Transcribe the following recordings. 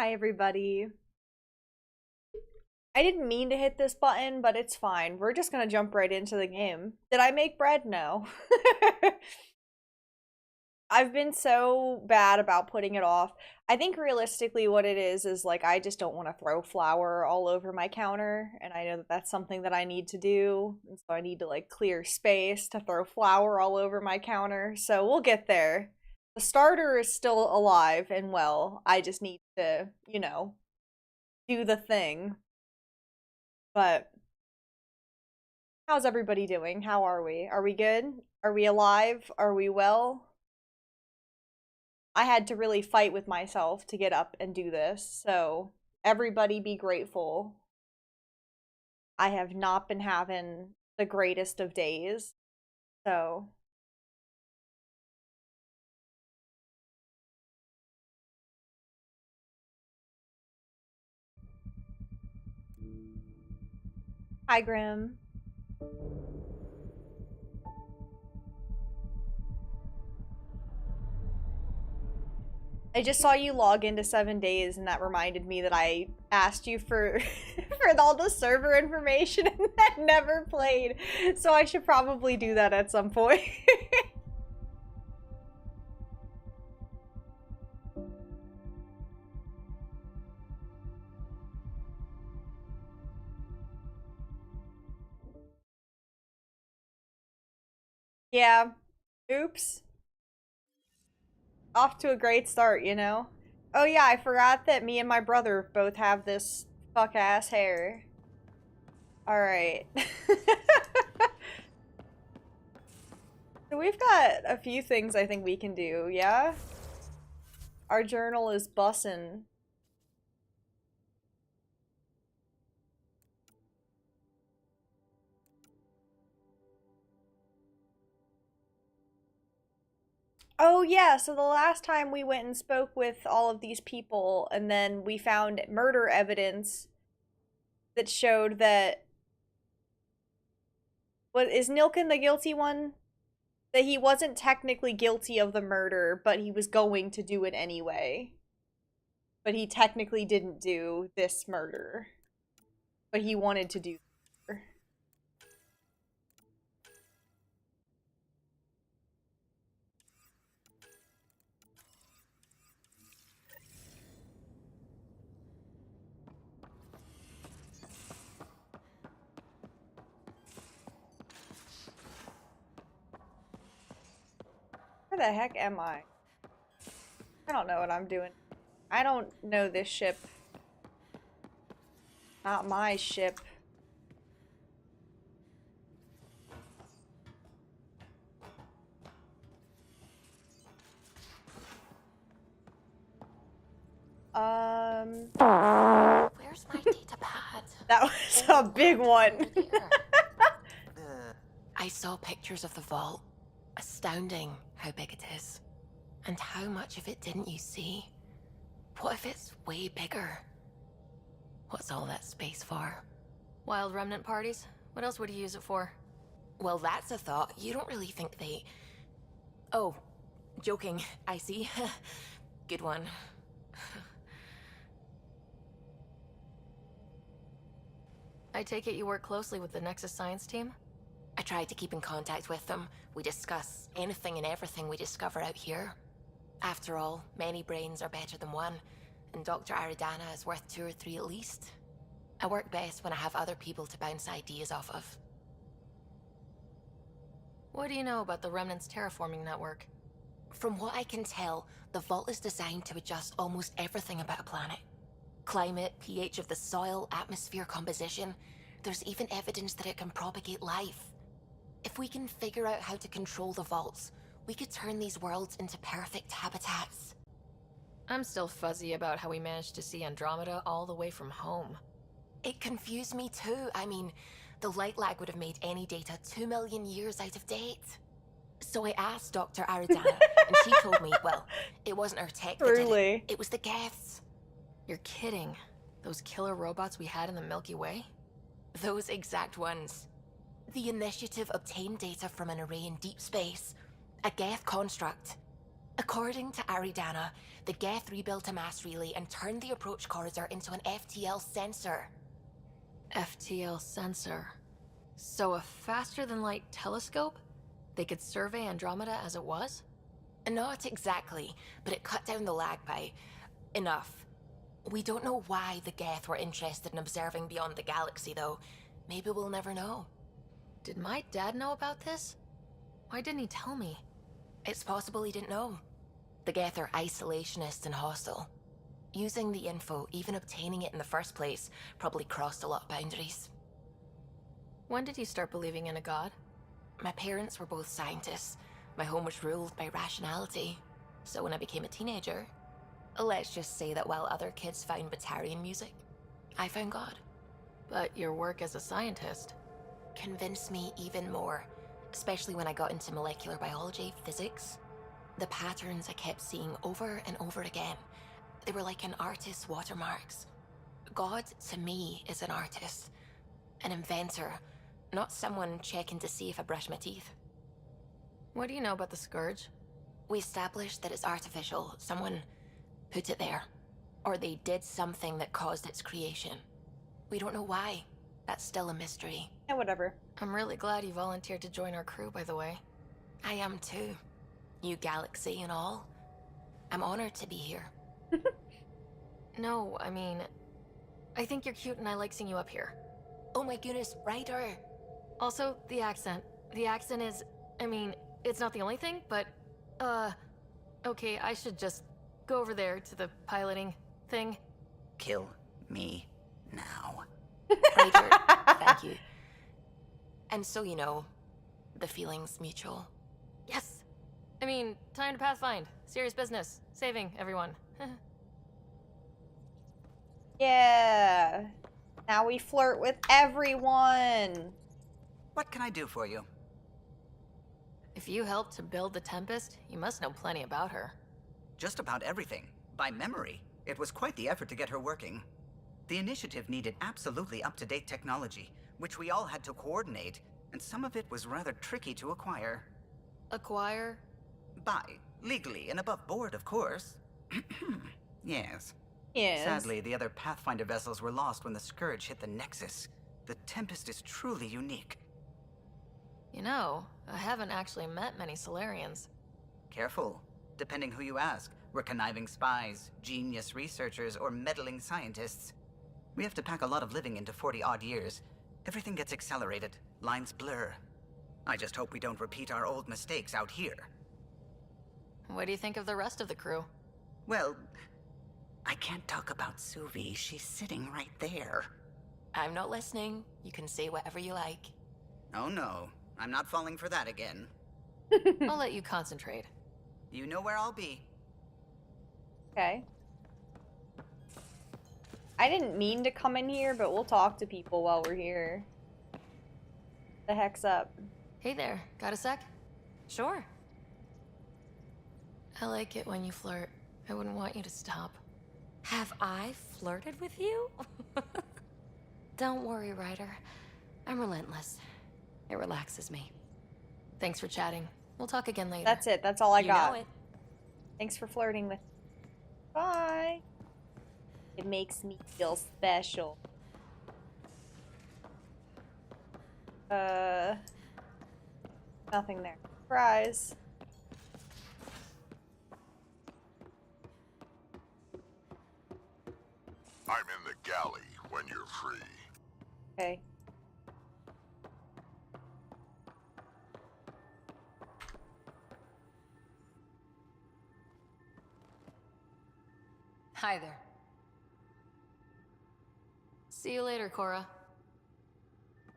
Hi, everybody. I didn't mean to hit this button, but it's fine. We're just gonna jump right into the game. Did I make bread? No. I've been so bad about putting it off. I think realistically what it is like I just don't want to throw flour all over my counter, and I know that that's something that I need to do, and so I need to like clear space to throw flour all over my counter. So we'll get there. The starter is still alive and well. I just need to, do the thing. But how's everybody doing? How are we? Are we good? Are we alive? Are we well? I had to really fight with myself to get up and do this, so everybody be grateful. I have not been having the greatest of days, so. Hi, Grim. I just saw you log into 7 days, and that reminded me that I asked you for for all the server information and that never played. So I should probably do that at some point. Yeah. Oops. Off to a great start, you know? Oh yeah, I forgot that me and my brother both have this fuck ass hair. Alright. So we've got a few things I think we can do, yeah? Our journal is bussin'. Oh yeah, so the last time we went and spoke with all of these people, and then we found murder evidence that showed that what is Nilkin the guilty one? That he wasn't technically guilty of the murder, but he was going to do it anyway. But he technically didn't do this murder. But he wanted to do the murder. Where the heck am I? I don't know what I'm doing. I don't know this ship. Not my ship. Where's my data pad? That was a big one. I saw pictures of the vault. Astounding how big it is. And how much of it didn't you see? What if it's way bigger? What's all that space for? Wild remnant parties? What else would you use it for? Well, that's a thought. You don't really think they... Oh, joking. I see. Good one. I take it you work closely with the Nexus science team? I tried to keep in contact with them. We discuss anything and everything we discover out here. After all, many brains are better than one, and Dr. Aridana is worth 2 or 3 at least. I work best when I have other people to bounce ideas off of. What do you know about the Remnant's terraforming network? From what I can tell, the vault is designed to adjust almost everything about a planet. Climate, pH of the soil, atmosphere composition. There's even evidence that it can propagate life. If we can figure out how to control the vaults, we could turn these worlds into perfect habitats. I'm still fuzzy about how we managed to see Andromeda all the way from home. It confused me too. I mean, the light lag would have made any data 2 million years out of date. So I asked Dr. Aridana, and she told me, well, it wasn't her tech that did Truly. it. It was the Geths. You're kidding. Those killer robots we had in the Milky Way? Those exact ones. The Initiative obtained data from an array in deep space. A Geth construct. According to Aridana, the Geth rebuilt a mass relay and turned the approach corridor into an FTL sensor. FTL sensor. So a faster-than-light telescope? They could survey Andromeda as it was? Not exactly, but it cut down the lag by enough. We don't know why the Geth were interested in observing beyond the galaxy, though. Maybe we'll never know. Did my dad know about this? Why didn't he tell me? It's possible he didn't know. The Geth are isolationists and hostile. Using the info, even obtaining it in the first place, probably crossed a lot of boundaries. When did you start believing in a god? My parents were both scientists. My home was ruled by rationality. So when I became a teenager, let's just say that while other kids found Batarian music, I found God. But your work as a scientist Convinced me even more, especially when I got into molecular biology, physics. The patterns I kept seeing over and over again, they were like an artist's watermarks. God, to me, is an artist, an inventor, not someone checking to see if I brush my teeth. What do you know about the Scourge? We established that it's artificial. Someone put it there. Or they did something that caused its creation. We don't know why. That's still a mystery. Yeah, whatever. I'm really glad you volunteered to join our crew, by the way. I am too. New galaxy and all. I'm honored to be here. No, I mean, I think you're cute and I like seeing you up here. Oh my goodness, Ryder! Also, the accent. The accent is, I mean, it's not the only thing, but, okay, I should just go over there to the piloting thing. Kill me now. Ryder, thank you. And so you know, the feeling's mutual. Yes! I mean, time to pathfind. Serious business. Saving everyone. Yeah. Now we flirt with everyone. What can I do for you? If you helped to build the Tempest, you must know plenty about her. Just about everything. By memory. It was quite the effort to get her working. The initiative needed absolutely up-to-date technology, which we all had to coordinate, and some of it was rather tricky to acquire. Acquire? By legally and above board, of course. Yes. Yes. Sadly, the other Pathfinder vessels were lost when the Scourge hit the Nexus. The Tempest is truly unique. You know, I haven't actually met many Solarians. Careful. Depending who you ask, we're conniving spies, genius researchers, or meddling scientists. We have to pack a lot of living into 40-odd years. Everything gets accelerated. Lines blur. I just hope we don't repeat our old mistakes out here. What do you think of the rest of the crew? Well, I can't talk about Suvi. She's sitting right there. I'm not listening. You can say whatever you like. Oh no, I'm not falling for that again. I'll let you concentrate. You know where I'll be. Okay. I didn't mean to come in here, but we'll talk to people while we're here. The heck's up? Hey there, got a sec? Sure. I like it when you flirt. I wouldn't want you to stop. Have I flirted with you? Don't worry, Ryder. I'm relentless. It relaxes me. Thanks for chatting. We'll talk again later. That's it. That's all I You got. know it. Thanks for flirting with me. Bye. It makes me feel special. Nothing there. Surprise. I'm in the galley when you're free. Okay. Hi there. See you later, Cora.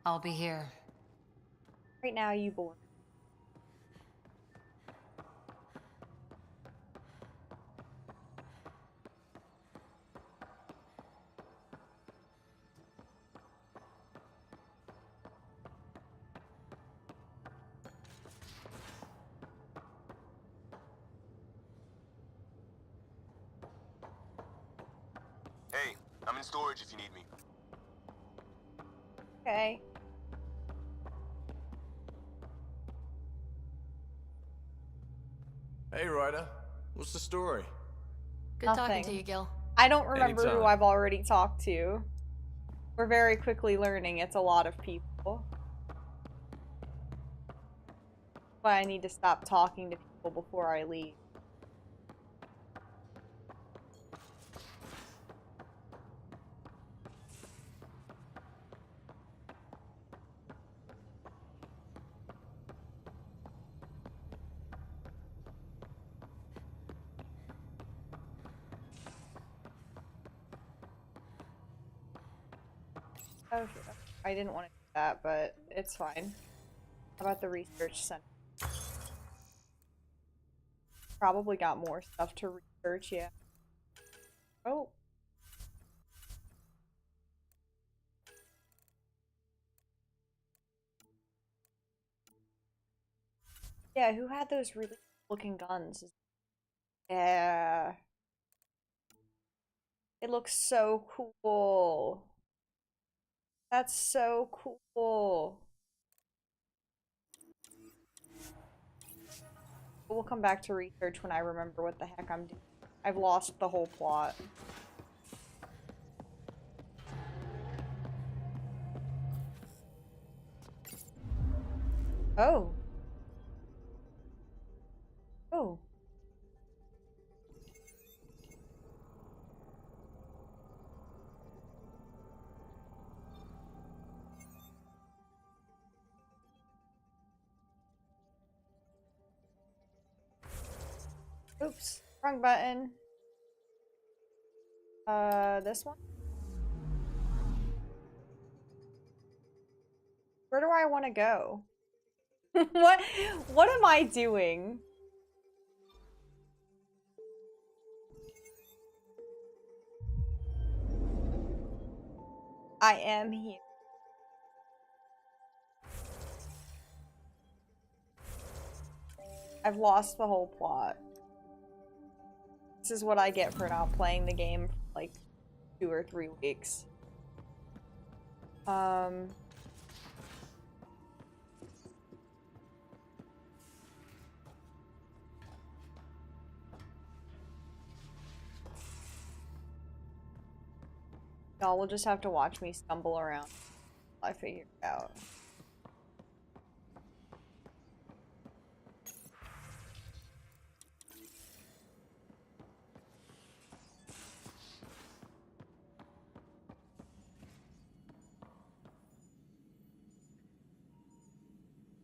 I'll be here. Right now, you bored. Hey, I'm in storage if you need me. Okay. Hey, Ryder. What's the story? Good talking Nothing. to you, Gil. I don't remember who Anytime. I've already talked to. We're very quickly learning it's a lot of people. But I need to stop talking to people before I leave. Oh, I didn't want to do that, but it's fine. How about the research center? Probably got more stuff to research, yeah. Oh. Yeah, who had those really looking guns? Yeah. It looks so cool. That's so cool. We'll come back to research when I remember what the heck I'm doing. I've lost the whole plot. Oh. Oh. Oops. Wrong button. This one? Where do I want to go? What am I doing? I am here. I've lost the whole plot. This is what I get for not playing the game for like 2 or 3 weeks. Y'all will just have to watch me stumble around until I figure it out.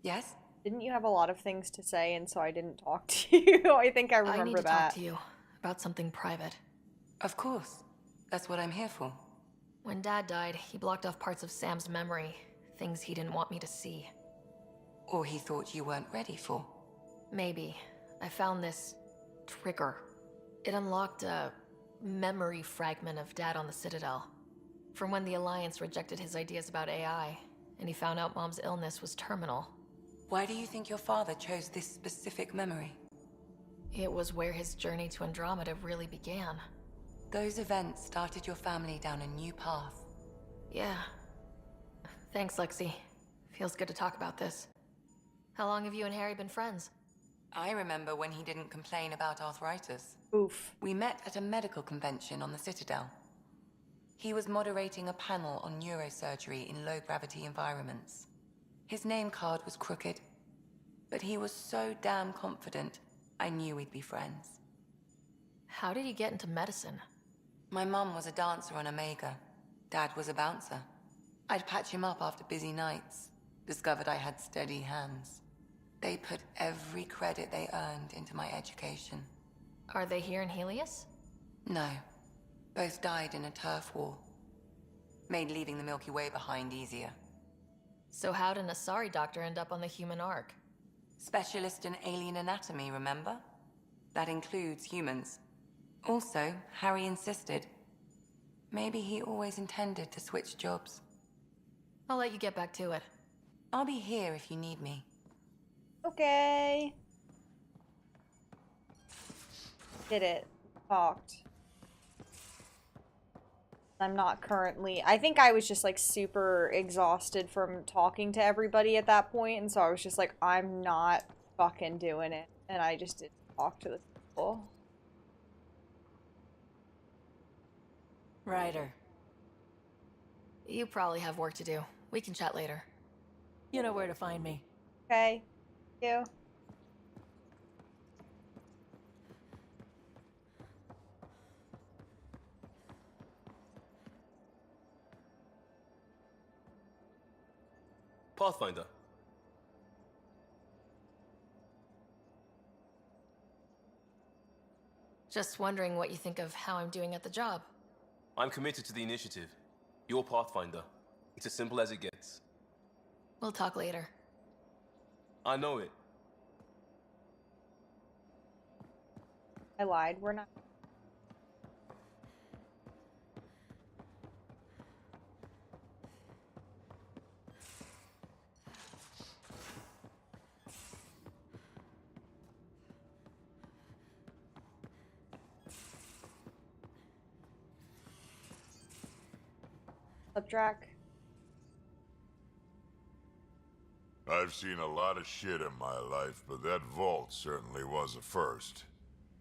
Yes? Didn't you have a lot of things to say and so I didn't talk to you? I think I remember I need to that. talk to you about something private. Of course. That's what I'm here for. When Dad died, he blocked off parts of Sam's memory, things he didn't want me to see. Or he thought you weren't ready for. Maybe. I found this trigger. It unlocked a memory fragment of Dad on the Citadel. From when the Alliance rejected his ideas about AI, and he found out Mom's illness was terminal. Why do you think your father chose this specific memory? It was where his journey to Andromeda really began. Those events started your family down a new path. Yeah. Thanks, Lexi. Feels good to talk about this. How long have you and Harry been friends? I remember when he didn't complain about arthritis. Oof. We met at a medical convention on the Citadel. He was moderating a panel on neurosurgery in low-gravity environments. His name card was crooked, but he was so damn confident, I knew we'd be friends. How did you get into medicine? My mum was a dancer on Omega. Dad was a bouncer. I'd patch him up after busy nights. Discovered I had steady hands. They put every credit they earned into my education. Are they here in Helios? No. Both died in a turf war. Made leaving the Milky Way behind easier. So how did an Asari doctor end up on the human Ark? Specialist in alien anatomy, remember? That includes humans. Also, Harry insisted. Maybe he always intended to switch jobs. I'll let you get back to it. I'll be here if you need me. Okay. Did it. Talked. I'm not currently. I think I was just like super exhausted from talking to everybody at that point, and so I was just like, I'm not fucking doing it. And I just didn't talk to the people. Ryder. You probably have work to do. We can chat later. You know where to find me. Okay. Thank you. Pathfinder. Just wondering what you think of how I'm doing at the job. I'm committed to the initiative. You're Pathfinder. It's as simple as it gets. We'll talk later. I know it. I lied. We're not. Subtract. I've seen a lot of shit in my life, but that vault certainly was a first.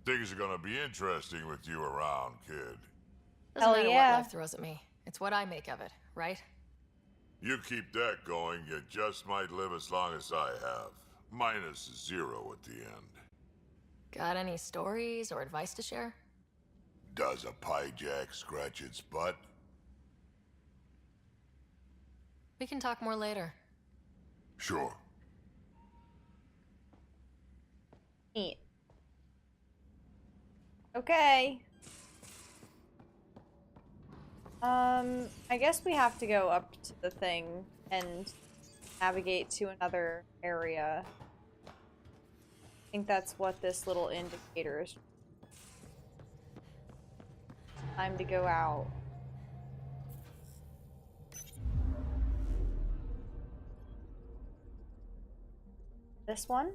Things are gonna be interesting with you around, kid. Doesn't Hell matter yeah. what life throws at me. It's what I make of it, right? You keep that going, you just might live as long as I have. Minus 0 at the end. Got any stories or advice to share? Does a pie jack scratch its butt? We can talk more later. Sure. Neat. Okay. I guess we have to go up to the thing and navigate to another area. I think that's what this little indicator is. Time to go out. This one?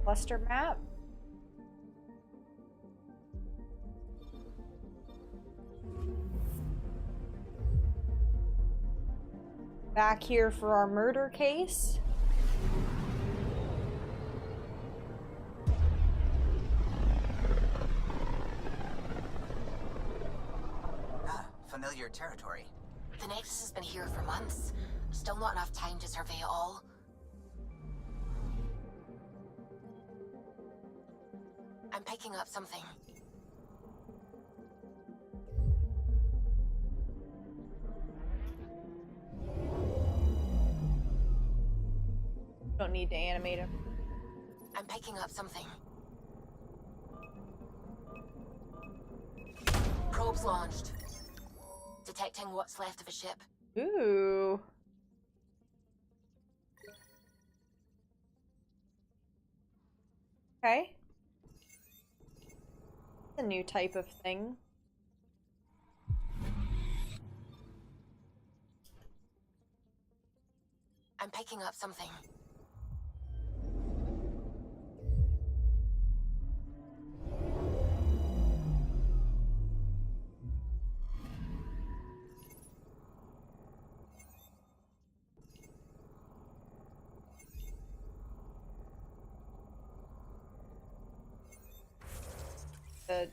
Cluster map? Back here for our murder case? Familiar territory. The Nexus has been here for months. Still not enough time to survey it all. I'm picking up something. Don't need to animate him. I'm picking up something. Probes launched. Detecting what's left of a ship. Ooh. Okay. A new type of thing. I'm picking up something.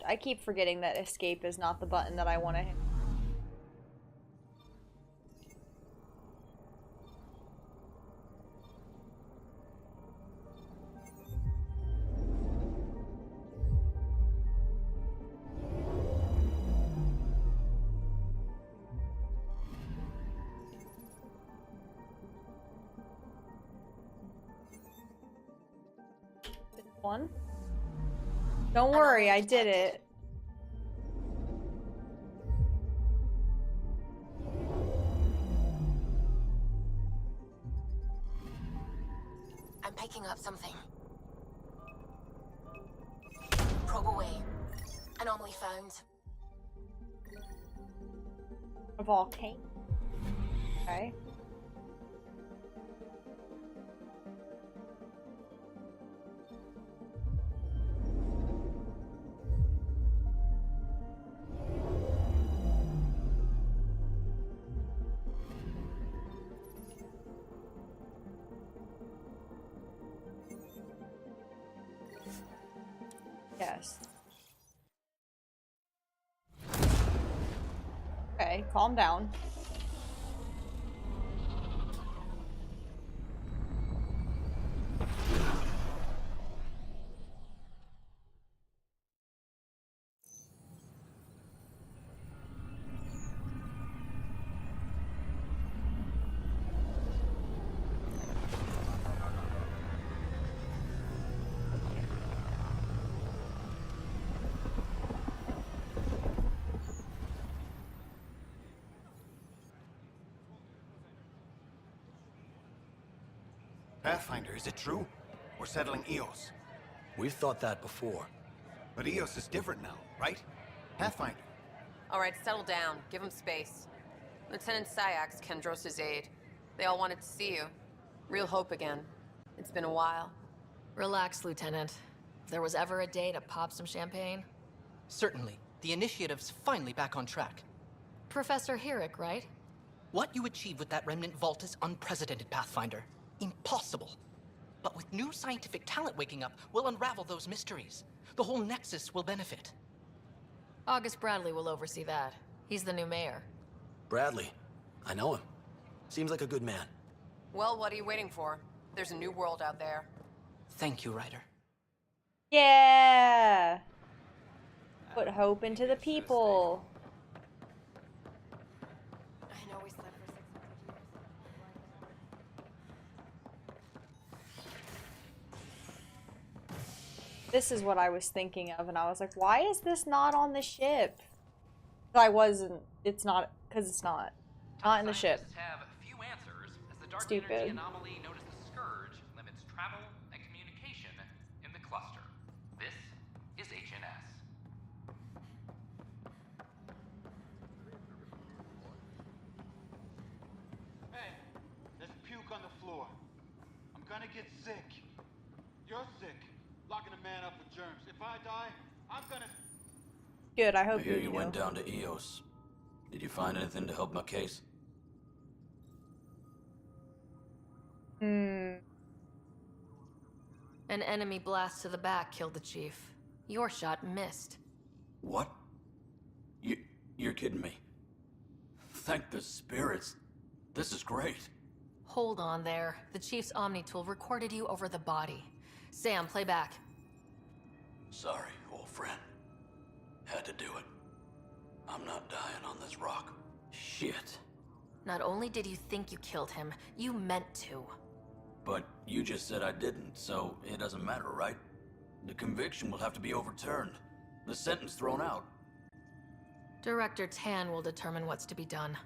I keep forgetting that escape is not the button that I want to hit. This one. Don't worry, I did it. I'm picking up something. Probe away. Anomaly found. A volcano. Okay. chest. Okay, calm down. Pathfinder, is it true? We're settling Eos. We've thought that before. But Eos is different now, right? Pathfinder. All right, settle down. Give him space. Lieutenant Syax, Kendros' aide. They all wanted to see you. Real hope again. It's been a while. Relax, Lieutenant. If there was ever a day to pop some champagne. Certainly. The initiative's finally back on track. Professor Herrick, right? What you achieved with that remnant vault is unprecedented, Pathfinder. Impossible. But with new scientific talent waking up, we'll unravel those mysteries. The whole Nexus will benefit. August Bradley will oversee that. He's the new mayor. Bradley. I know him. Seems like a good man. Well, what are you waiting for? There's a new world out there. Thank you, Ryder. Yeah! Put hope into the people. I know we slept for 600 years. This is what I was thinking of, and I was like, why is this not on the ship? I wasn't. It's not, because it's not. Not in the ship. Have few answers, as the dark Stupid. energy anomaly known as the Scourge limits travel and communication in the cluster. This is HNS. Hey, there's puke on the floor. I'm gonna get sick. You're sick. Locking a man up with germs. If I die, I'm gonna... Good, I I hope hear you you do. went down to Eos. Did you find anything to help my case? An enemy blast to the back killed the chief. Your shot missed. What? You're kidding me. Thank the spirits. This is great. Hold on there. The chief's Omni tool recorded you over the body. Sam, play back. Sorry, old friend. Had to do it. I'm not dying on this rock. Shit. Not only did you think you killed him, you meant to. But you just said I didn't, so it doesn't matter, right? The conviction will have to be overturned. The sentence thrown out. Director Tan will determine what's to be done.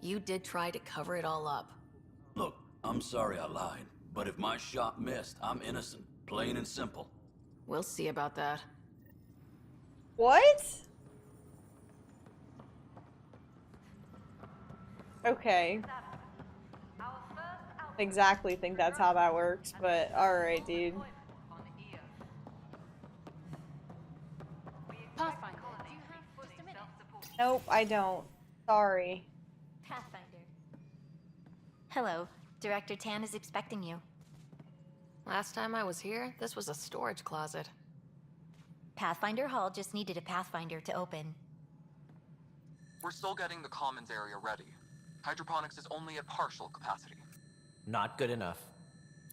You did try to cover it all up. Look, I'm sorry I lied, but if my shot missed, I'm innocent. Plain and simple. We'll see about that. What? Okay. Exactly think that's how that works, but alright, dude. Pathfinder, do you have just a minute? Nope, I don't. Sorry. Pathfinder. Hello. Director Tan is expecting you. Last time I was here, this was a storage closet. Pathfinder Hall just needed a Pathfinder to open. We're still getting the commons area ready. Hydroponics is only at partial capacity. Not good enough.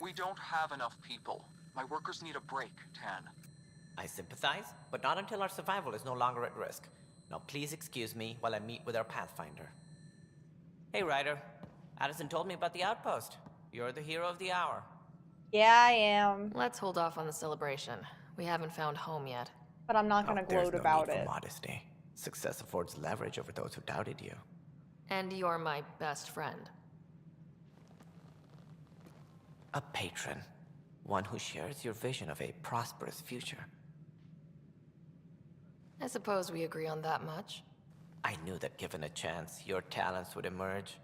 We don't have enough people. My workers need a break, Tan. I sympathize, but not until our survival is no longer at risk. Now please excuse me while I meet with our Pathfinder. Hey Ryder, Addison told me about the outpost. You're the hero of the hour. Yeah, I am. Let's hold off on the celebration. We haven't found home yet. But I'm not gonna There's gloat no about need for it. modesty. Success affords leverage over those who doubted you. And you're my best friend. A patron. One who shares your vision of a prosperous future. I suppose we agree on that much. I knew that given a chance, your talents would emerge.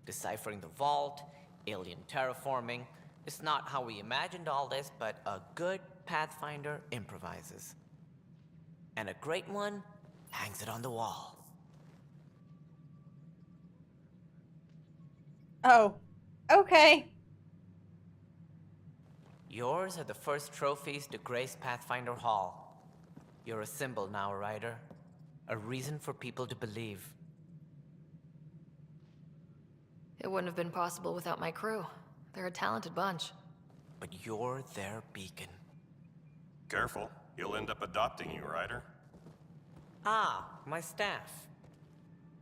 Deciphering the vault, alien terraforming. It's not how we imagined all this, but a good Pathfinder improvises. And a great one hangs it on the wall. Oh, okay. Yours are the first trophies to grace Pathfinder Hall. You're a symbol now, Ryder. A reason for people to believe. It wouldn't have been possible without my crew. They're a talented bunch. But you're their beacon. Careful. He'll end up adopting you, Ryder. Ah, my staff.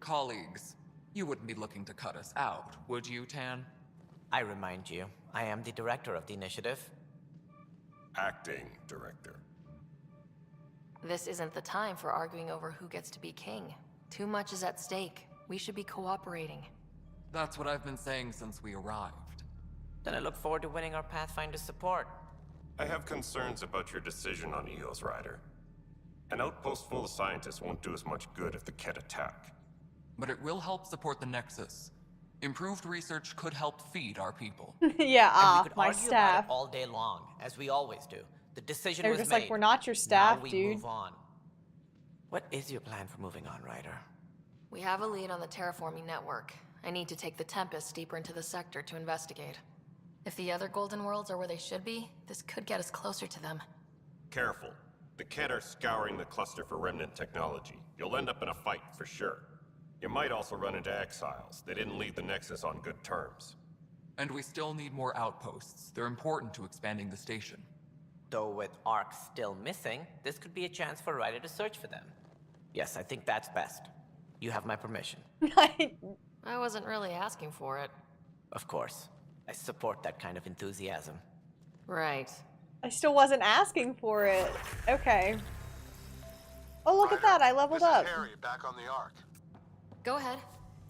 Colleagues, you wouldn't be looking to cut us out, would you, Tan? I remind you, I am the director of the initiative. Acting director. This isn't the time for arguing over who gets to be king. Too much is at stake. We should be cooperating. That's what I've been saying since we arrived. Then I look forward to winning our Pathfinder support. I have concerns about your decision on Eos, Ryder. An outpost full of scientists won't do as much good if the Kett attack. But it will help support the Nexus. Improved research could help feed our people. Yeah, and we could my argue staff. about it all day long, as we always do. The decision They're was just made. like, we're not your staff, now we dude. move on. What is your plan for moving on, Ryder? We have a lead on the terraforming network. I need to take the Tempest deeper into the sector to investigate. If the other Golden Worlds are where they should be, this could get us closer to them. Careful. The Kett are scouring the cluster for remnant technology. You'll end up in a fight, for sure. You might also run into exiles. They didn't leave the Nexus on good terms. And we still need more outposts. They're important to expanding the station. Though with Ark still missing, this could be a chance for Ryder to search for them. Yes, I think that's best. You have my permission. I wasn't really asking for it. Of course. I support that kind of enthusiasm. Right. I still wasn't asking for it. Okay. Oh, look at that. I leveled this up. Is Harry, back on the Ark. Go ahead.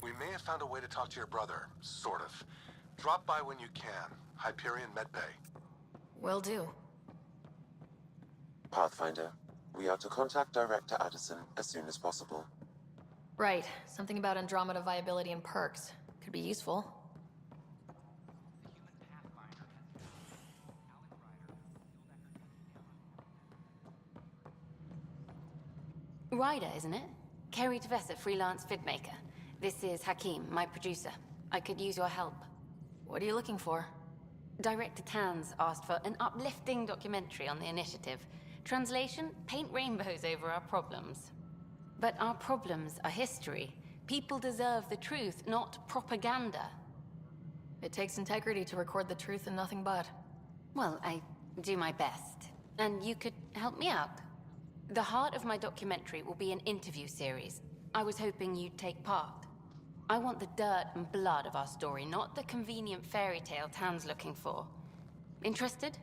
We may have found a way to talk to your brother. Sort of. Drop by when you can. Hyperion Medbay. Will do. Pathfinder, we are to contact Director Addison as soon as possible. Right. Something about Andromeda viability and perks. Could be useful. Ryder, isn't it? Kerry Tavessa, freelance vidmaker. This is Hakim, my producer. I could use your help. What are you looking for? Director Tanz asked for an uplifting documentary on the initiative. Translation, paint rainbows over our problems. But our problems are history. People deserve the truth, not propaganda. It takes integrity to record the truth and nothing but. Well, I do my best. And you could help me out. The heart of my documentary will be an interview series. I was hoping you'd take part. I want the dirt and blood of our story, not the convenient fairy tale Tan's looking for. Interested?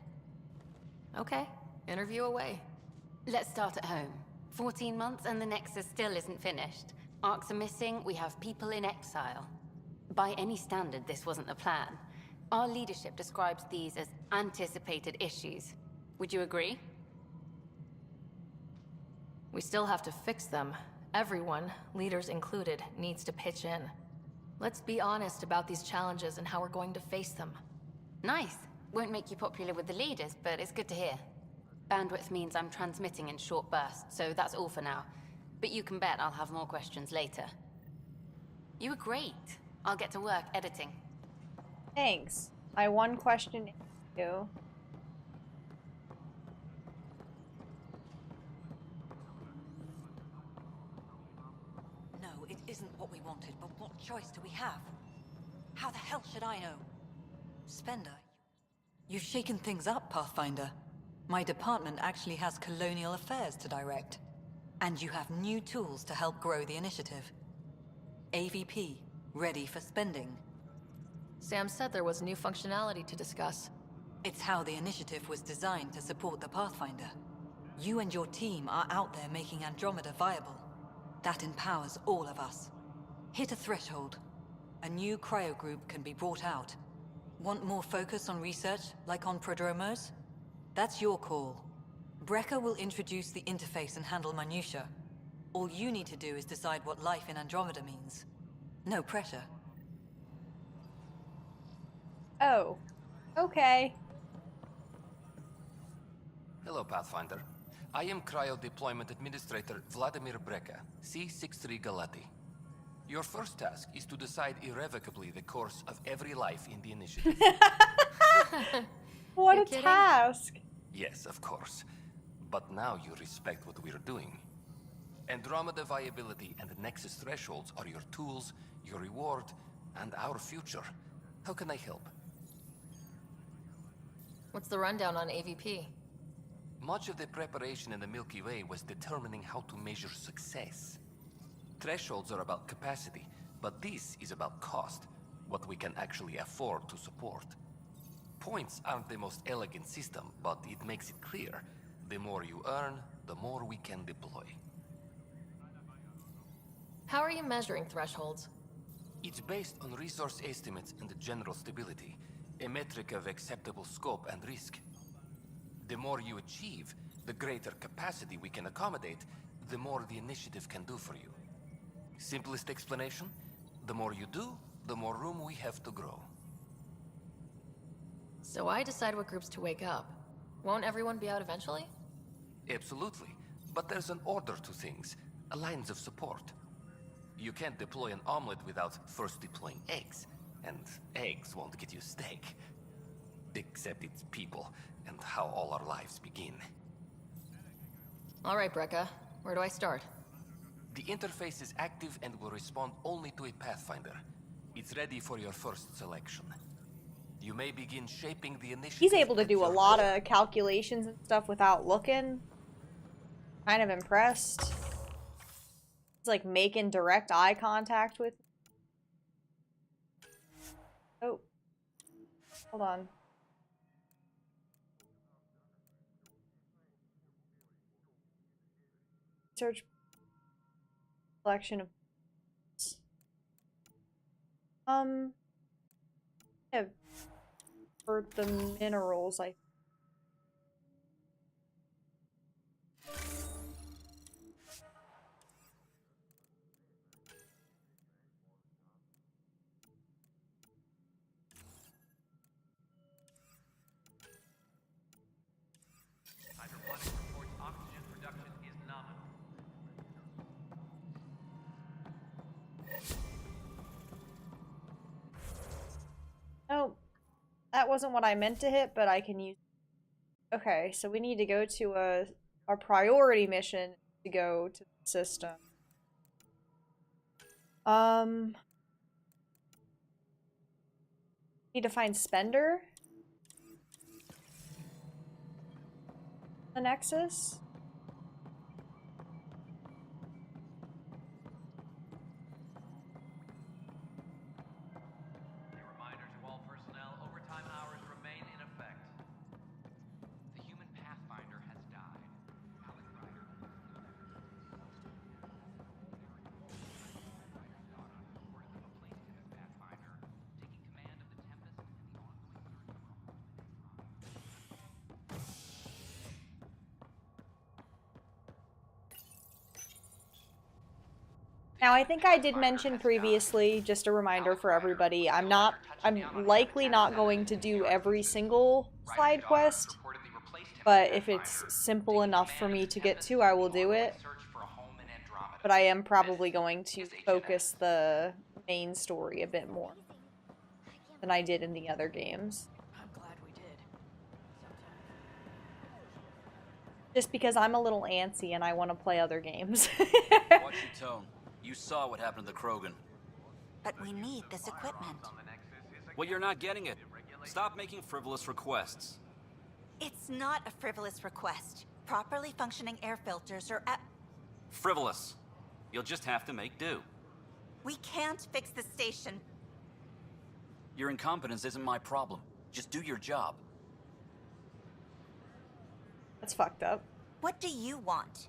Okay. Interview away. Let's start at home. 14 months and the Nexus still isn't finished. Arcs are missing, we have people in exile. By any standard, this wasn't the plan. Our leadership describes these as anticipated issues. Would you agree? We still have to fix them. Everyone, leaders included, needs to pitch in. Let's be honest about these challenges and how we're going to face them. Nice. Won't make you popular with the leaders, but it's good to hear. Bandwidth means I'm transmitting in short bursts, so that's all for now. But you can bet I'll have more questions later. You were great. I'll get to work editing. Thanks. I one question you. No, it isn't what we wanted, but what choice do we have? How the hell should I know? Spender, you've shaken things up, Pathfinder. My department actually has colonial affairs to direct. And you have new tools to help grow the initiative. AVP, ready for spending. Sam said there was new functionality to discuss. It's how the initiative was designed to support the Pathfinder. You and your team are out there making Andromeda viable. That empowers all of us. Hit a threshold. A new cryo group can be brought out. Want more focus on research, like on Prodromos? That's your call. Brecker will introduce the interface and handle minutiae. All you need to do is decide what life in Andromeda means. No pressure. Oh. Okay. Hello, Pathfinder. I am Cryo Deployment Administrator Vladimir Brecker, C-63 Galati. Your first task is to decide irrevocably the course of every life in the initiative. What a task! Yes, of course. but now you respect what we're doing. Andromeda viability and Nexus thresholds are your tools, your reward, and our future. How can I help? What's the rundown on AVP? Much of the preparation in the Milky Way was determining how to measure success. Thresholds are about capacity, but this is about cost, what we can actually afford to support. Points aren't the most elegant system, but it makes it clear. The more you earn, the more we can deploy. How are you measuring thresholds? It's based on resource estimates and general stability, a metric of acceptable scope and risk. The more you achieve, the greater capacity we can accommodate, the more the initiative can do for you. Simplest explanation, the more you do, the more room we have to grow. So I decide what groups to wake up. Won't everyone be out eventually? Absolutely, but there's an order to things, lines of support. You can't deploy an omelet without first deploying eggs, and eggs won't get you steak. Except it's people, and how all our lives begin. All right, Brekka. Where do I start? The interface is active and will respond only to a Pathfinder. It's ready for your first selection. You may begin shaping the initiative. He's able to do a lot of calculations and stuff without looking. Kind of impressed. He's like making direct eye contact with. Oh. Hold on. Search collection of yeah, for the minerals, I Hydroponics reports oxygen production is nominal. Oh, that wasn't what I meant to hit, but I can use. Okay, so we need to go to our priority mission to go to the system. Need to find Spender. The Nexus. A reminder to all personnel, overtime hours remain in effect. The human Pathfinder has died. Alec Ryder. Reported the replacement of Pathfinder, taking command of the Tempest and the ongoing search for a home in Andromeda. Now, I think I did mention previously, just a reminder for everybody, I'm likely not going to do every single side quest, but if it's simple enough for me to get to, I will do it. But I am probably going to focus the main story a bit more than I did in the other games. I'm glad we did. Just because I'm a little antsy and I want to play other games. Watch your tone. You saw what happened to the Krogan. But we need this equipment. Well, you're not getting it. Stop making frivolous requests. It's not a frivolous request. Properly functioning air filters are at... Frivolous. You'll just have to make do. We can't fix the station. Your incompetence isn't my problem. Just do your job. That's fucked up. What do you want?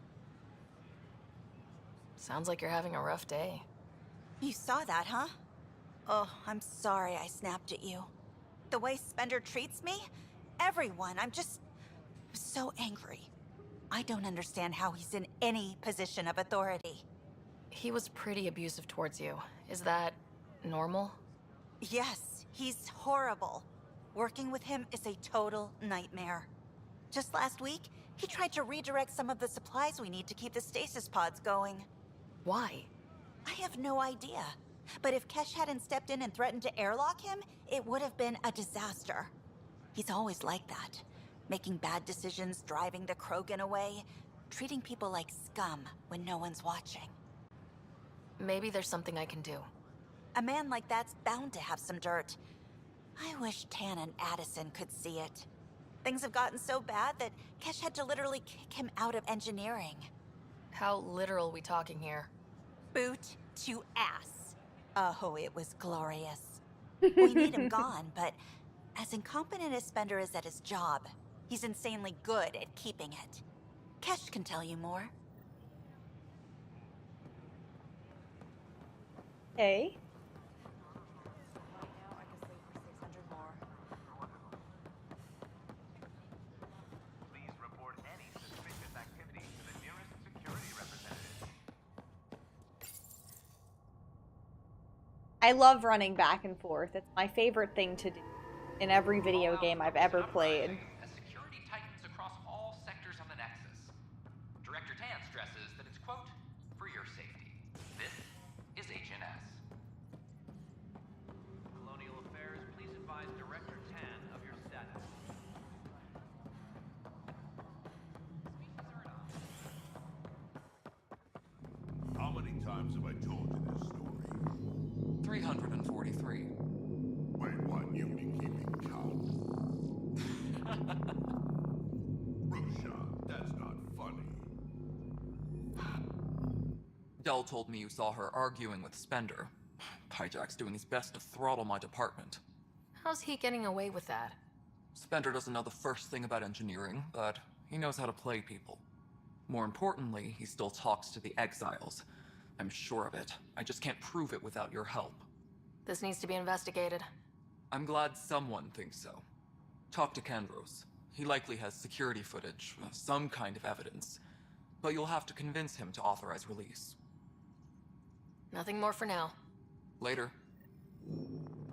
Sounds like you're having a rough day. You saw that, huh? Oh, I'm sorry I snapped at you. The way Spender treats me? Everyone, I'm just so angry. I don't understand how he's in any position of authority. He was pretty abusive towards you. Is that normal? Yes, he's horrible. Working with him is a total nightmare. Just last week, he tried to redirect some of the supplies we need to keep the stasis pods going. Why? I have no idea. But if Kesh hadn't stepped in and threatened to airlock him, it would have been a disaster. He's always like that. Making bad decisions, driving the Krogan away, treating people like scum when no one's watching. Maybe there's something I can do. A man like that's bound to have some dirt. I wish Tan and Addison could see it. Things have gotten so bad that Kesh had to literally kick him out of engineering. How literal we talking here? Boot to ass. Oh, it was glorious. We need him gone, but as incompetent as Spender is at his job, he's insanely good at keeping it. Kesh can tell you more. Hey. Please report any suspicious activity to the nearest security representative. I love running back and forth. It's my favorite thing to do in every video game I've ever played. As security tightens across all sectors of the Nexus, Director Tan stresses that it's, quote, for your safety. This is HNS. Colonial Affairs, please advise Director Tan of your status. How many times have I told you this story? 343. Wait, what? You've been keeping count. Roshan, that's not funny. Dell told me you saw her arguing with Spender. Hijack's doing his best to throttle my department. How's he getting away with that? Spender doesn't know the first thing about engineering, but he knows how to play people. More importantly, he still talks to the Exiles. I'm sure of it. I just can't prove it without your help. This needs to be investigated. I'm glad someone thinks so. Talk to Kandros. He likely has security footage, some kind of evidence. But you'll have to convince him to authorize release. Nothing more for now. Later.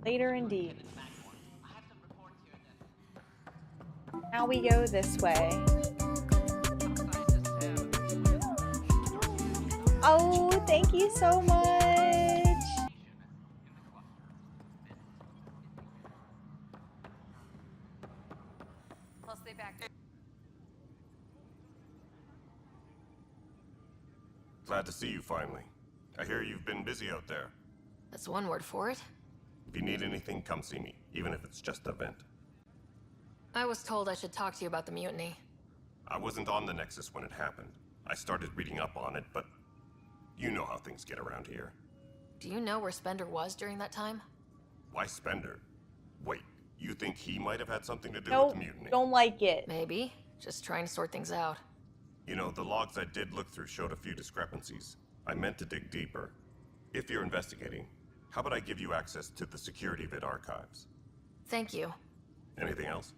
Later indeed. Now we go this way. Oh, thank you so much. I'll stay back. Glad to see you finally. I hear you've been busy out there. That's one word for it. If you need anything, come see me, even if it's just a vent. I was told I should talk to you about the mutiny. I wasn't on the Nexus when it happened. I started reading up on it, but you know how things get around here. Do you know where Spender was during that time? Why Spender? Wait, you think he might have had something to do Nope, with the mutiny? don't like it. Maybe. Just trying to sort things out. You know, the logs I did look through showed a few discrepancies. I meant to dig deeper. If you're investigating, how about I give you access to the security vid archives? Thank you. Anything else?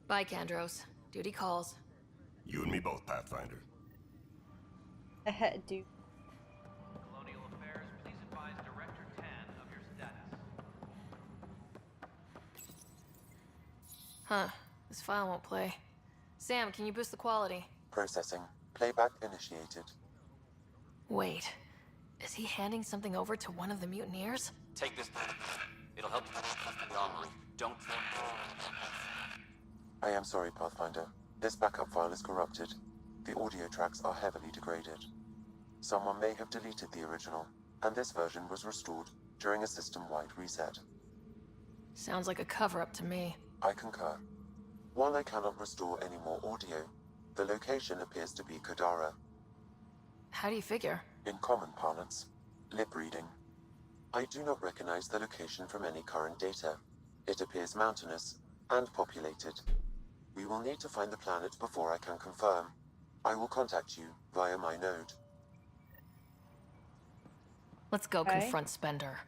Bye, Kandros. Duty calls. You and me both, Pathfinder. Dude. Colonial Affairs, please advise Director Tan of your status. Huh. This file won't play. Sam, can you boost the quality? Processing. Playback initiated. Wait. Is he handing something over to one of the mutineers? Take this. It'll help you the armory. Don't. I am sorry, Pathfinder. This backup file is corrupted. The audio tracks are heavily degraded. Someone may have deleted the original, and this version was restored during a system-wide reset. Sounds like a cover-up to me. I concur. While I cannot restore any more audio, the location appears to be Kadara. How do you figure? In common parlance, lip reading. I do not recognize the location from any current data. It appears mountainous and populated. We will need to find the planet before I can confirm. I will contact you via my node. Let's go confront Spender.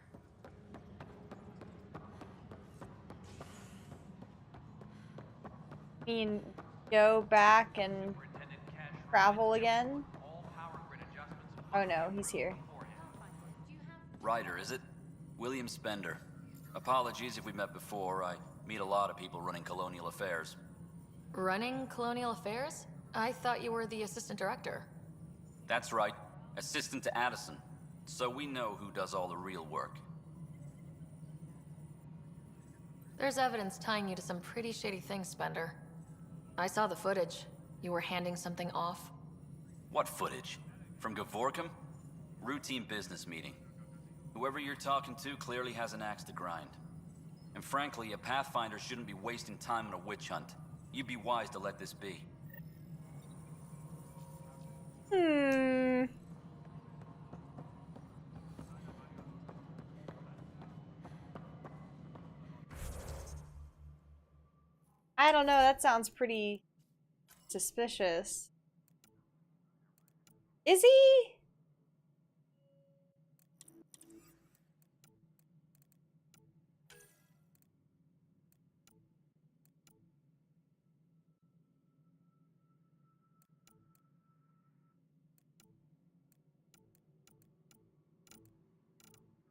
I mean, go back and travel again? Oh no, he's here. Ryder, is it? William Spender. Apologies if we met before. I meet a lot of people running Colonial Affairs. Running Colonial Affairs? I thought you were the assistant director. That's right. Assistant to Addison. So we know who does all the real work. There's evidence tying you to some pretty shady things, Spender. I saw the footage. You were handing something off. What footage? From Gavorkum? Routine business meeting. Whoever you're talking to clearly has an axe to grind. And frankly, a Pathfinder shouldn't be wasting time on a witch hunt. You'd be wise to let this be. I don't know, that sounds pretty suspicious. Is he?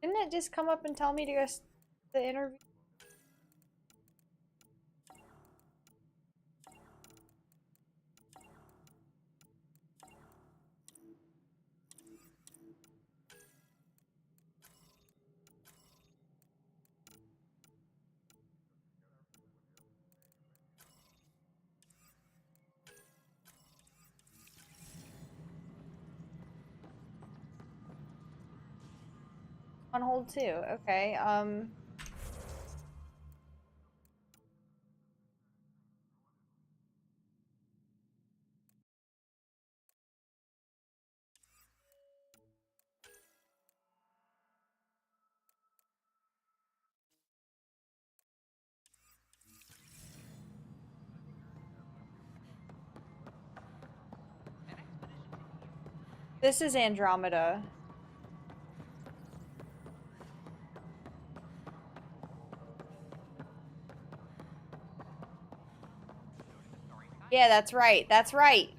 Didn't it just come up and tell me to go to the interview? On hold too. Okay. This is Andromeda. Yeah, that's right. That's right.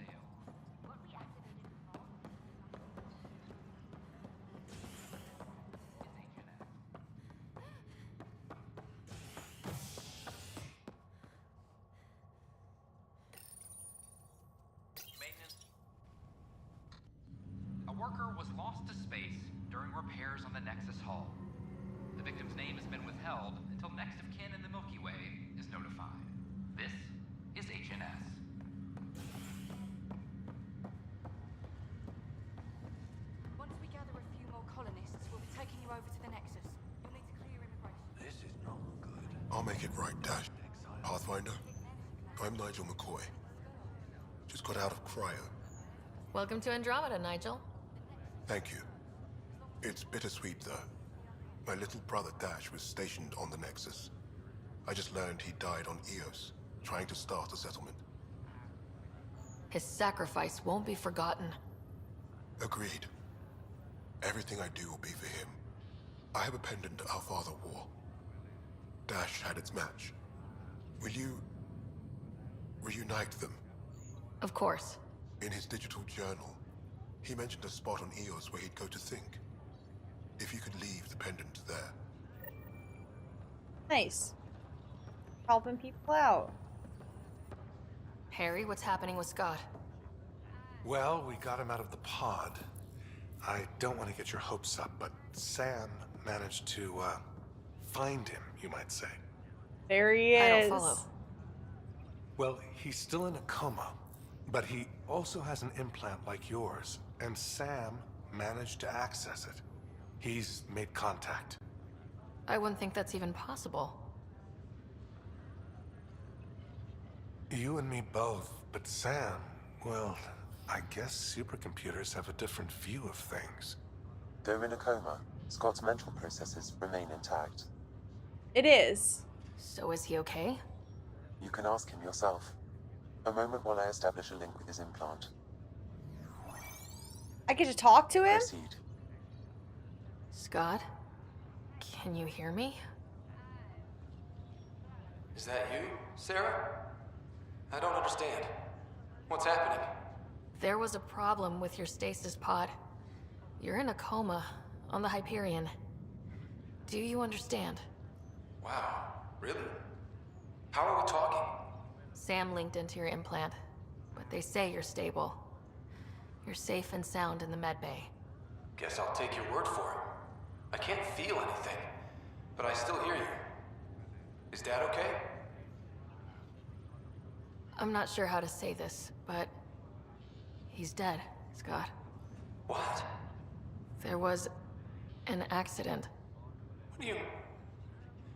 A worker was lost to space during repairs on the Nexus hull. The victim's name has been withheld until next of kin in the Milky Way is notified. This is HNS. Once we gather a few more colonists, we'll be taking you over to the Nexus. You'll need to clear immigration. This is not good. I'll make it right, Dash. Pathfinder, I'm Nigel McCoy. Just got out of cryo. Welcome to Andromeda, Nigel. Thank you. It's bittersweet, though. My little brother Dash was stationed on the Nexus. I just learned he died on Eos, trying to start a settlement. His sacrifice won't be forgotten. Agreed. Everything I do will be for him. I have a pendant our father wore. Dash had its match. Will you reunite them? Of course. In his digital journal, he mentioned a spot on Eos where he'd go to think. If you could leave the pendant there. Nice. Helping people out. Harry, what's happening with Scott? Well, we got him out of the pod. I don't want to get your hopes up, but Sam managed to, find him, you might say. There he is. I don't follow. Well, he's still in a coma, but he also has an implant like yours, and Sam managed to access it. He's made contact. I wouldn't think that's even possible. You and me both, but Sam, well, I guess supercomputers have a different view of things. Though in a coma, Scott's mental processes remain intact. It is. So is he okay? You can ask him yourself. A moment while I establish a link with his implant. I get to talk to him? Proceed. Scott? Can you hear me? Is that you, Sarah? I don't understand. What's happening? There was a problem with your stasis pod. You're in a coma on the Hyperion. Do you understand? Wow, really? How are we talking? Sam linked into your implant, but they say you're stable. You're safe and sound in the medbay. Guess I'll take your word for it. I can't feel anything, but I still hear you. Is Dad okay? I'm not sure how to say this, but he's dead, Scott. What? There was an accident. What do you...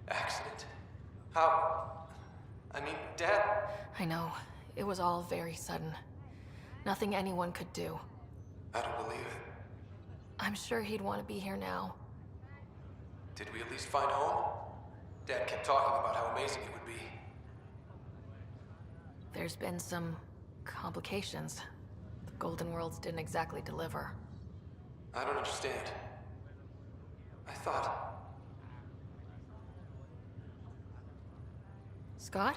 Accident? How? I mean, Dad... I know. It was all very sudden. Nothing anyone could do. I don't believe it. I'm sure he'd want to be here now. Did we at least find home? Dad kept talking about how amazing it would be. There's been some complications. The Golden Worlds didn't exactly deliver. I don't understand. I thought... Scott?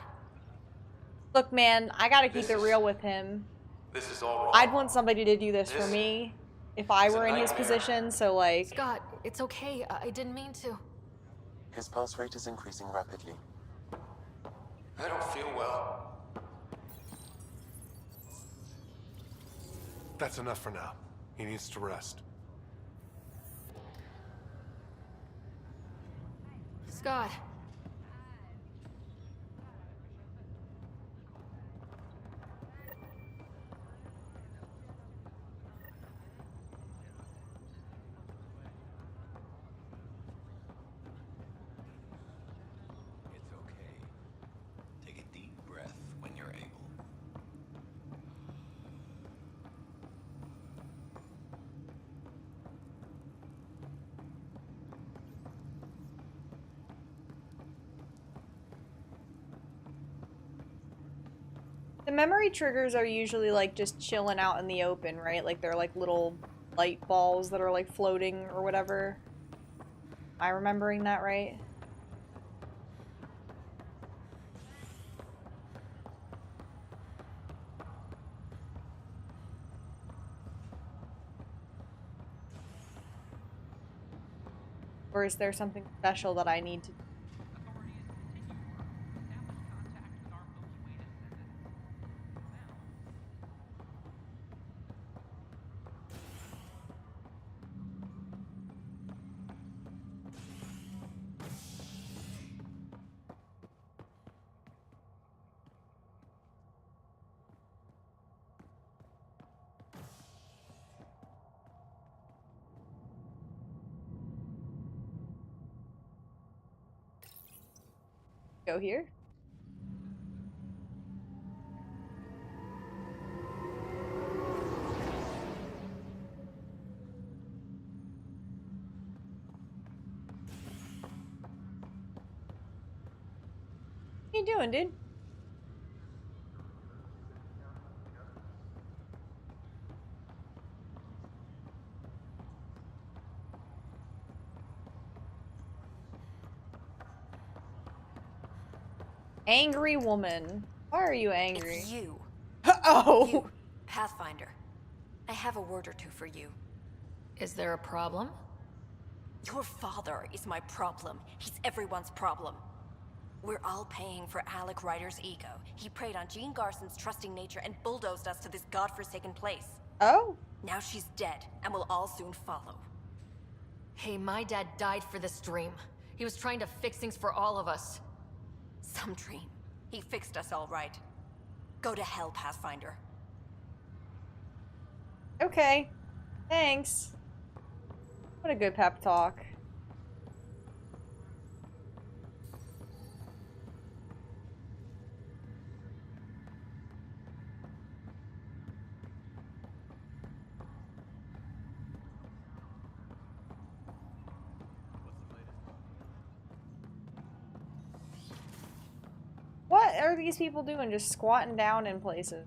Look, man, I gotta keep it real with him. This is all wrong. I'd want somebody to do this for me if I were in his position, so like... Scott, it's okay. I didn't mean to. His pulse rate is increasing rapidly. I don't feel well. That's enough for now. He needs to rest. Scott. It's okay. Take a deep breath when you're able. The memory triggers are usually like just chilling out in the open, right? Like they're like little light balls that are like floating or whatever. Am I remembering that right? Or is there something special that I need to... Go here? What you doing, dude? Angry woman. Why are you angry? It's you. Oh! You, Pathfinder. I have a word or two for you. Is there a problem? Your father is my problem. He's everyone's problem. We're all paying for Alec Ryder's ego. He preyed on Jean Garson's trusting nature and bulldozed us to this godforsaken place. Oh? Now she's dead, and we'll all soon follow. Hey, my dad died for this dream. He was trying to fix things for all of us. Some dream. He fixed us all right. Go to hell, Pathfinder. Okay. Thanks. What a good pep talk. What are these people doing? Just squatting down in places.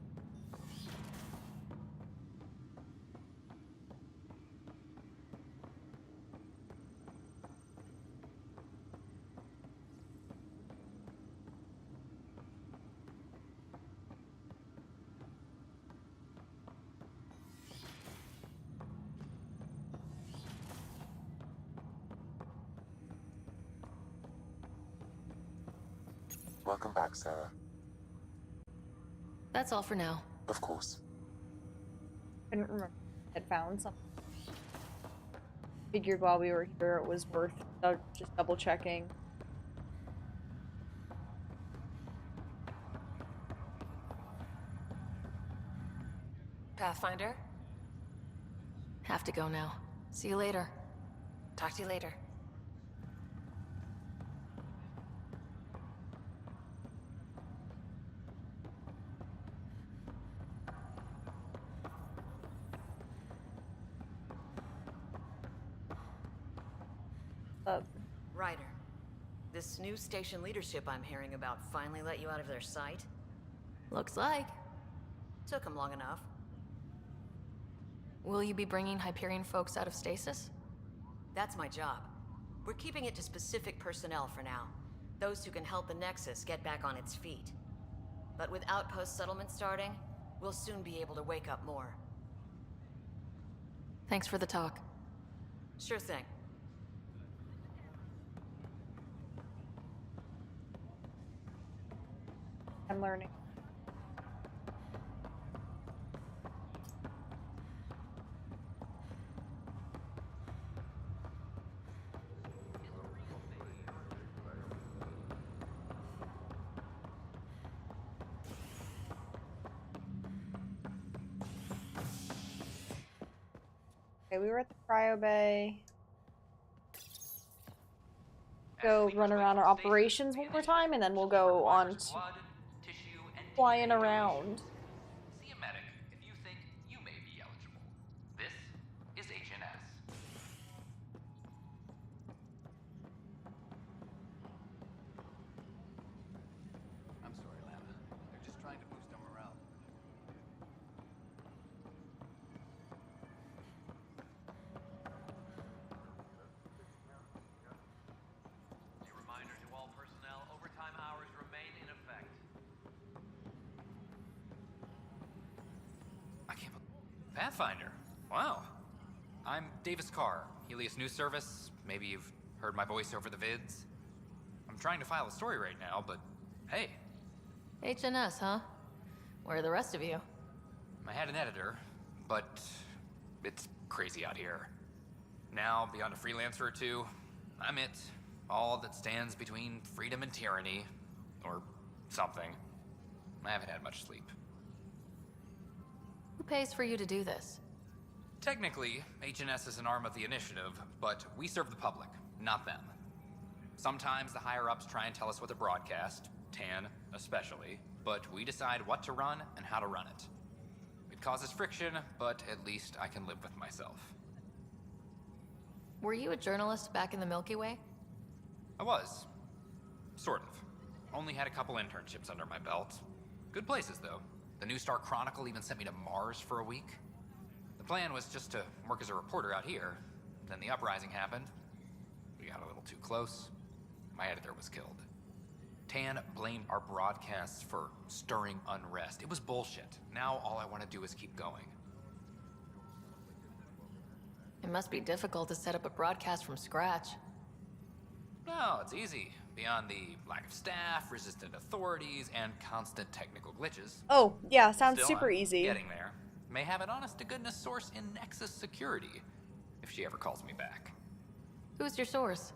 Welcome back, Sarah. That's all for now. Of course. Couldn't remember. Had found something. Figured while we were here it was worth just double checking. Pathfinder? Have to go now. See you later. Talk to you later. Ryder, this new station leadership I'm hearing about finally let you out of their sight? Looks like. Took them long enough. Will you be bringing Hyperion folks out of stasis? That's my job. We're keeping it to specific personnel for now. Those who can help the Nexus get back on its feet. But with outpost settlement starting, we'll soon be able to wake up more. Thanks for the talk. Sure thing. I'm learning. Okay, we were at the cryo bay. Go run around our operations one more time, and then we'll go on to flying around. See a medic if you think you may be eligible. This is HNS. I'm sorry, Lana. They're just trying to boost our morale. A reminder to all personnel, overtime hours remain in effect. I can't believe Pathfinder. Wow. I'm Davis Carr, Helios News Service. Maybe you've heard my voice over the vids. I'm trying to file a story right now, but hey, HNS, huh? Where are the rest of you? I had an editor, but it's crazy out here. Now, beyond a freelancer or two, I'm it. All that stands between freedom and tyranny. Or something. I haven't had much sleep. Who pays for you to do this? Technically, HNS is an arm of the initiative, but we serve the public, not them. Sometimes the higher-ups try and tell us what to broadcast, TAN especially, but we decide what to run and how to run it. It causes friction, but at least I can live with myself. Were you a journalist back in the Milky Way? I was. Sort of. Only had a couple internships under my belt. Good places, though. The New Star Chronicle even sent me to Mars for a week. The plan was just to work as a reporter out here. Then the uprising happened. We got a little too close. My editor was killed. TAN blamed our broadcasts for stirring unrest. It was bullshit. Now all I want to do is keep going. It must be difficult to set up a broadcast from scratch. No, it's easy. Beyond the lack of staff, resistant authorities, and constant technical glitches. Oh, yeah, sounds Still, super I'm easy. Getting there. May have an honest-to-goodness source in Nexus Security, if she ever calls me back. Who's your source?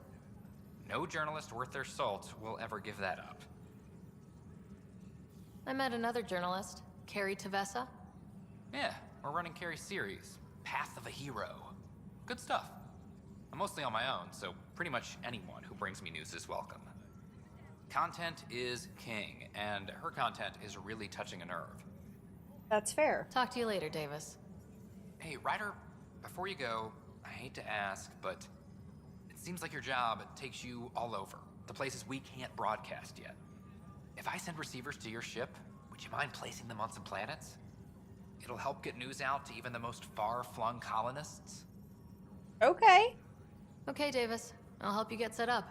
No journalist worth their salt will ever give that up. I met another journalist, Carrie Tavessa. Yeah, we're running Carrie's series, Path of a Hero. Good stuff. I'm mostly on my own, so pretty much anyone who brings me news is welcome. Content is king, and her content is really touching a nerve. That's fair. Talk to you later, Davis. Hey, Ryder, before you go, I hate to ask, but it seems like your job takes you all over, the places we can't broadcast yet. If I send receivers to your ship, would you mind placing them on some planets? It'll help get news out to even the most far-flung colonists. Okay. Okay, Davis. I'll help you get set up.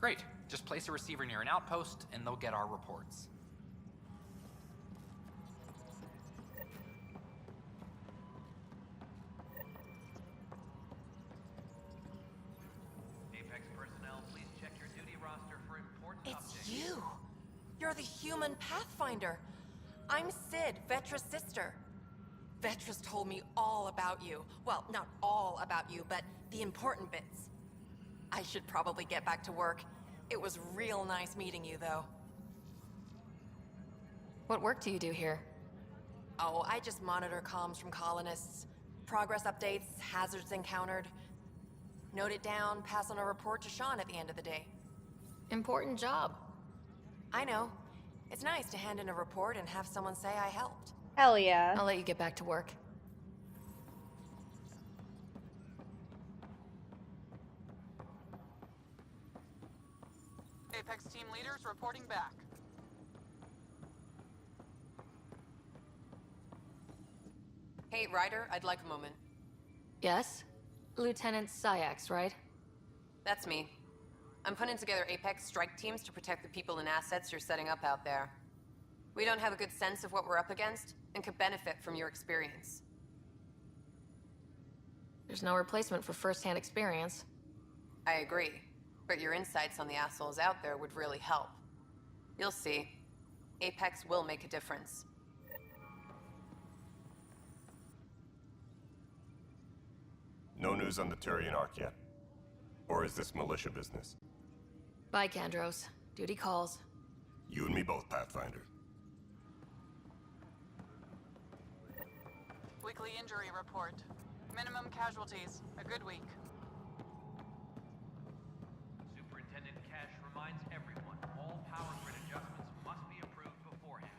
Great. Just place a receiver near an outpost, and they'll get our reports. Apex personnel, please check your duty roster for important It's updates. you! You're the human Pathfinder. I'm Sid, Vetra's sister. Vetra's told me all about you. Well, not all about you, but the important bits. I should probably get back to work. It was real nice meeting you, though. What work do you do here? Oh, I just monitor comms from colonists. Progress updates, hazards encountered. Note it down, pass on a report to Sean at the end of the day. Important job. I know. It's nice to hand in a report and have someone say I helped. Hell yeah. I'll let you get back to work. Apex team leaders reporting back. Hey, Ryder, I'd like a moment. Yes? Lieutenant Syax, right? That's me. I'm putting together Apex strike teams to protect the people and assets you're setting up out there. We don't have a good sense of what we're up against, and could benefit from your experience. There's no replacement for first-hand experience. I agree, but your insights on the assholes out there would really help. You'll see. Apex will make a difference. No news on the Turian Ark yet? Or is this militia business? Bye, Kandros. Duty calls. You and me both, Pathfinder. Weekly injury report. Minimum casualties. A good week. Superintendent Cash reminds everyone all power grid adjustments must be approved beforehand.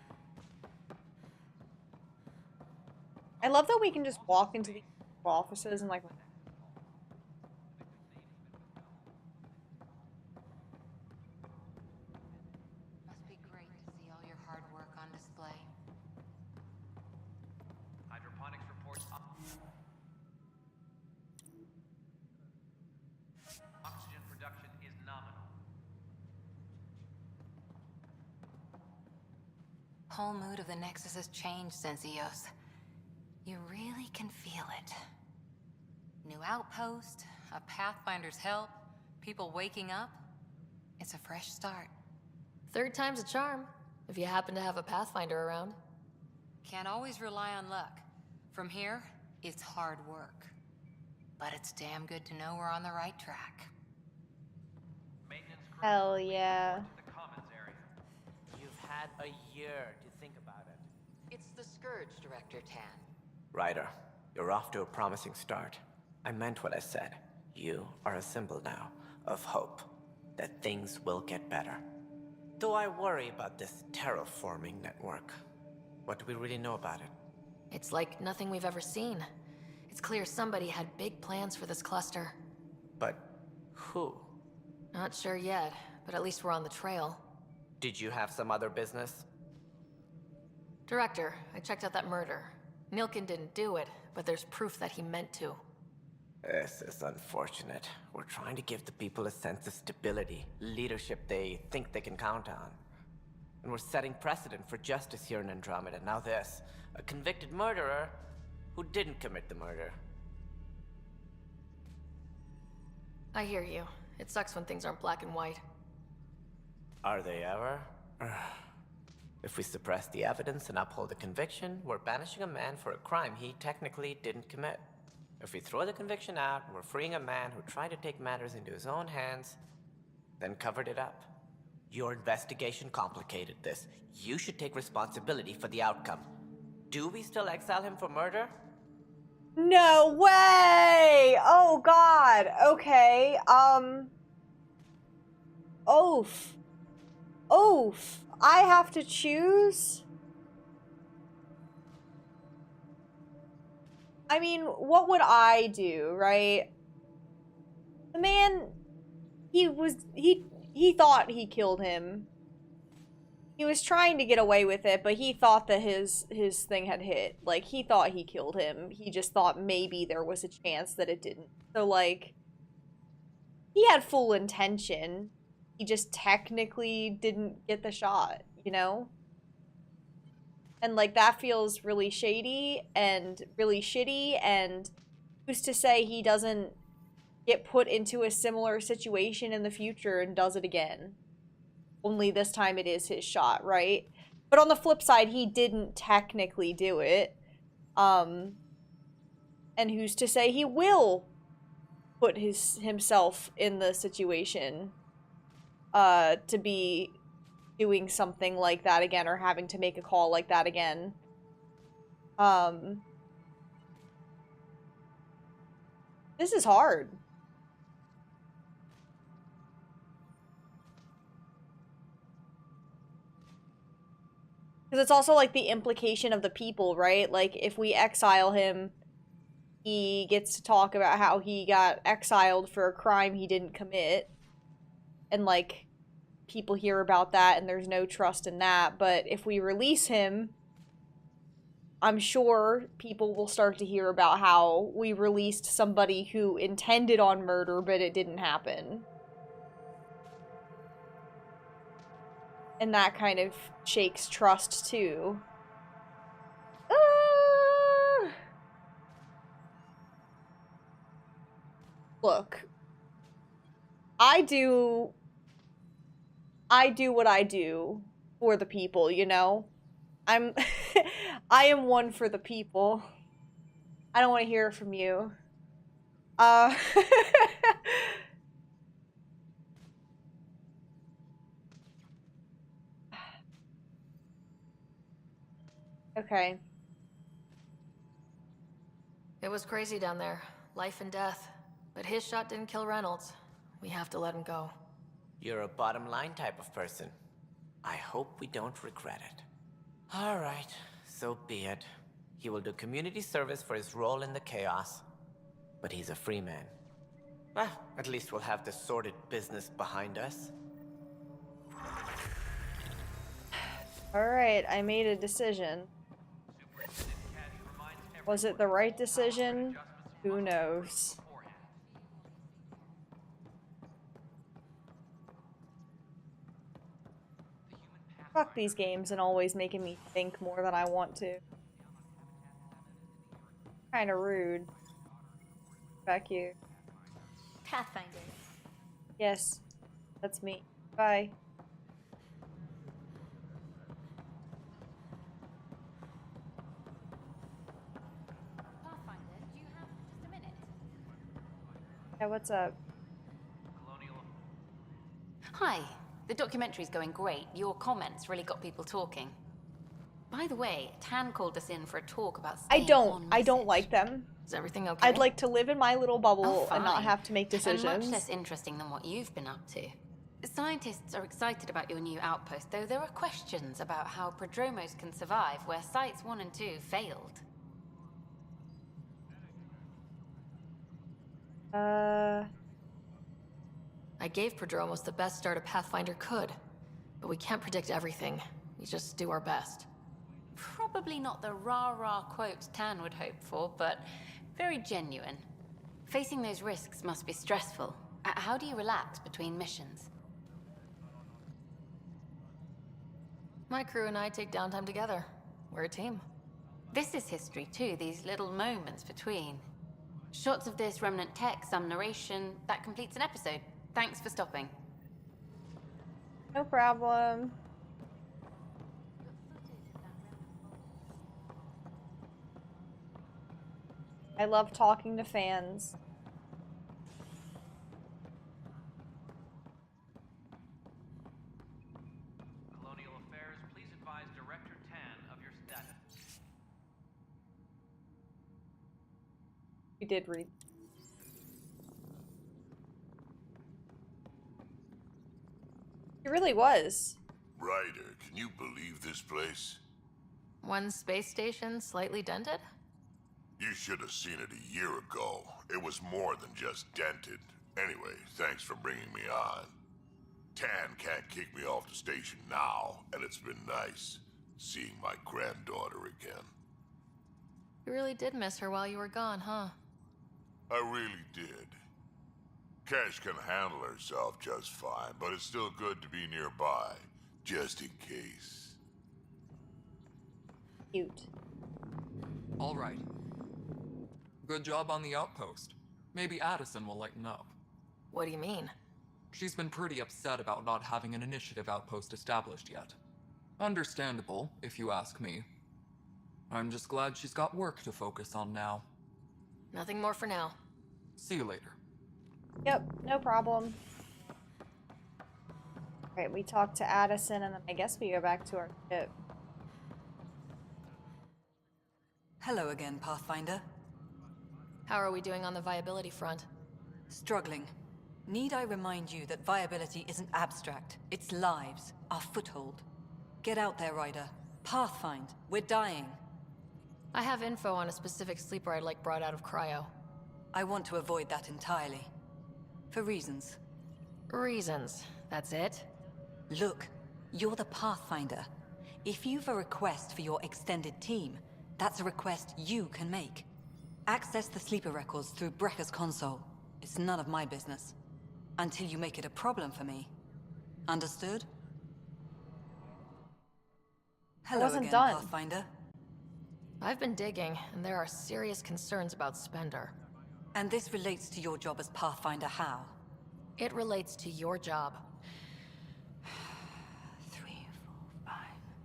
I love that we can just walk into the offices and like... Must be great to see all your hard work on display. Hydroponics reports oxygen production is nominal. Whole mood of the Nexus has changed since EOS. You really can feel it. New outpost, a Pathfinder's help, people waking up. It's a fresh start. Third time's a charm, if you happen to have a Pathfinder around. Can't always rely on luck. From here, it's hard work. But it's damn good to know we're on the right track. Hell yeah. The commons area. You've had a year to think about it. It's the Scourge, Director Tan. Ryder, you're off to a promising start. I meant what I said. You are a symbol now of hope that things will get better. Though I worry about this terraforming network. What do we really know about it? It's like nothing we've ever seen. It's clear somebody had big plans for this cluster. But who? Not sure yet, but at least we're on the trail. Did you have some other business? Director, I checked out that murder. Nilkin didn't do it, but there's proof that he meant to. This is unfortunate. We're trying to give the people a sense of stability, leadership they think they can count on. And we're setting precedent for justice here in Andromeda. Now this, a convicted murderer who didn't commit the murder. I hear you. It sucks when things aren't black and white. Are they ever? If we suppress the evidence and uphold the conviction, we're banishing a man for a crime he technically didn't commit. If we throw the conviction out, we're freeing a man who tried to take matters into his own hands, then covered it up. Your investigation complicated this. You should take responsibility for the outcome. Do we still exile him for murder? No way! Oh god. Okay. Oof. Oof. I have to choose? I mean, what would I do, right? The man, he thought he killed him. He was trying to get away with it, but he thought that his thing had hit. Like, he thought he killed him. He just thought maybe there was a chance that it didn't. So, like, he had full intention. He just technically didn't get the shot, you know? And, like, that feels really shady and really shitty, and who's to say he doesn't get put into a similar situation in the future and does it again? Only this time it is his shot, right? But on the flip side, he didn't technically do it. And who's to say he will put himself in the situation to be doing something like that again, or having to make a call like that again. This is hard. Because it's also like the implication of the people, right? Like if we exile him, he gets to talk about how he got exiled for a crime he didn't commit. And like people hear about that and there's no trust in that. But if we release him, I'm sure people will start to hear about how we released somebody who intended on murder, but it didn't happen. And that kind of shakes trust, too. Look. I do what I do for the people, you know? I am one for the people. I don't want to hear from you. Okay. It was crazy down there. Life and death. But his shot didn't kill Reynolds. We have to let him go. You're a bottom line type of person. I hope we don't regret it. Alright, so be it. He will do community service for his role in the chaos. But he's a free man. Well, at least we'll have the sordid business behind us. Alright, I made a decision. Was it the right decision? Who knows? Fuck these games and always making me think more than I want to. Kinda rude. Back you. Pathfinder. Yes, that's me. Bye. Pathfinder, do you have just a minute? Yeah, what's up? Hi. The documentary's going great. Your comments really got people talking. By the way, Tan called us in for a talk about I don't like them. Is everything okay? I'd like to live in my little bubble and not fine. have to make decisions. And much less interesting than what you've been up to. Scientists are excited about your new outpost, though there are questions about how Prodromos can survive where Sites 1 and 2 failed. I gave Prodromos the best start a Pathfinder could. But we can't predict everything. We just do our best. Probably not the rah-rah quote Tan would hope for, but very genuine. Facing those risks must be stressful. How do you relax between missions? My crew and I take downtime together. We're a team. This is history too, these little moments between. Shots of this remnant tech, some narration, that completes an episode. Thanks for stopping. No problem. I love talking to fans. Colonial Affairs, please advise Director Tan of your status. We did read. It really was. Ryder, can you believe this place? One space station slightly dented? You should have seen it a year ago. It was more than just dented. Anyway, thanks for bringing me on. Tan can't kick me off the station now, and it's been nice seeing my granddaughter again. You really did miss her while you were gone, huh? I really did. Cash can handle herself just fine, but it's still good to be nearby, just in case. Cute. All right. Good job on the outpost. Maybe Addison will lighten up. What do you mean? She's been pretty upset about not having an initiative outpost established yet. Understandable, if you ask me. I'm just glad she's got work to focus on now. Nothing more for now. See you later. Yep, no problem. Alright, we talked to Addison and then I guess we go back to our ship. Hello again, Pathfinder. How are we doing on the viability front? Struggling. Need I remind you that viability isn't abstract? It's lives, our foothold. Get out there, Ryder. Pathfind. We're dying. I have info on a specific sleeper I'd like brought out of cryo. I want to avoid that entirely. For reasons. Reasons. That's it? Look, you're the Pathfinder. If you've a request for your extended team, that's a request you can make. Access the sleeper records through Brekker's console. It's none of my business. Until you make it a problem for me. Understood? Hello wasn't again, done. Pathfinder. I've been digging, and there are serious concerns about Spender. And this relates to your job as Pathfinder how? It relates to your job.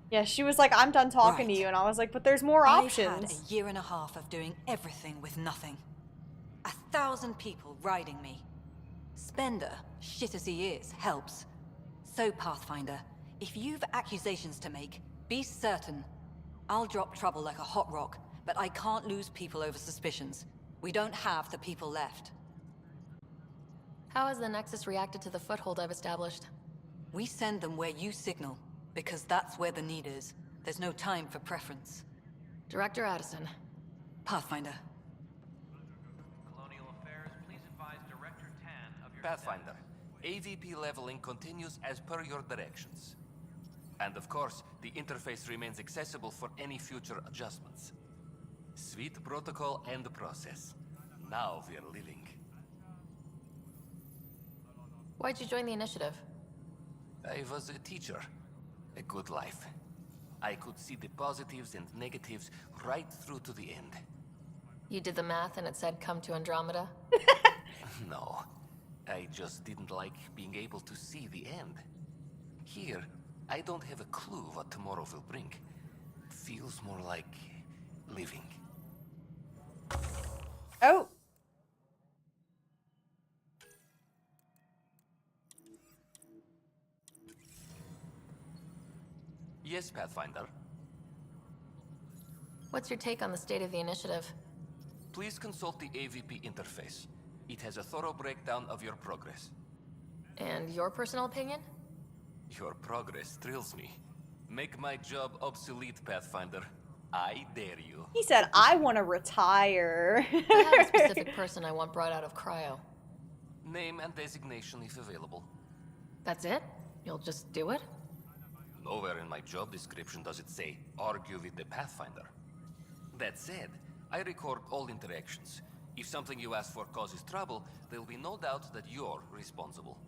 Yeah, she was like, I'm done talking to you, and I was like, but there's more options. I've had a year and a half of doing everything with nothing. 1,000 people riding me. Spender, shit as he is, helps. So, Pathfinder, if you've accusations to make, be certain. I'll drop trouble like a hot rock, but I can't lose people over suspicions. We don't have the people left. How has the Nexus reacted to the foothold I've established? We send them where you signal, because that's where the need is. There's no time for preference. Director Addison. Pathfinder. Colonial Affairs, please advise Director Tan of your Pathfinder, AVP leveling continues as per your directions. And of course, the interface remains accessible for any future adjustments. Sweet protocol and process. Now we're living. Why'd you join the initiative? I was a teacher. A good life. I could see the positives and negatives right through to the end. You did the math and it said come to Andromeda? No. I just didn't like being able to see the end. Here, I don't have a clue what tomorrow will bring. Feels more like living. Oh. Yes, Pathfinder. What's your take on the state of the initiative? Please consult the AVP interface. It has a thorough breakdown of your progress. And your personal opinion? Your progress thrills me. Make my job obsolete, Pathfinder. I dare you. He said, I want to retire. I have a specific person I want brought out of cryo. Name and designation if available. That's it? You'll just do it? Nowhere in my job description does it say, argue with the Pathfinder. That said, I record all interactions. If something you ask for causes trouble, there'll be no doubt that you're responsible.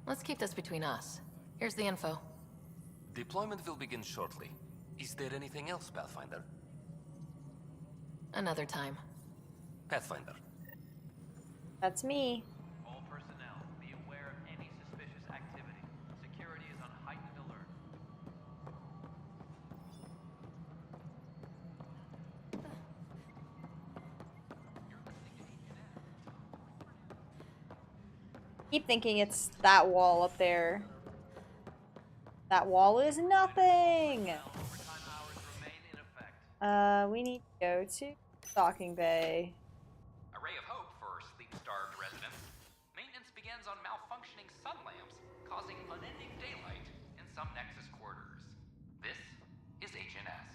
Let's keep this between us. Here's the info. Deployment will begin shortly. Is there anything else, Pathfinder? Another time. Pathfinder. That's me. All personnel, be aware of any suspicious activity. Security is on heightened alert. Keep thinking it's that wall up there. That wall is nothing. We need to go to Docking Bay. A ray of hope for sleep-starved residents. Maintenance begins on malfunctioning sun lamps, causing unending daylight in some Nexus quarters. This is HNS.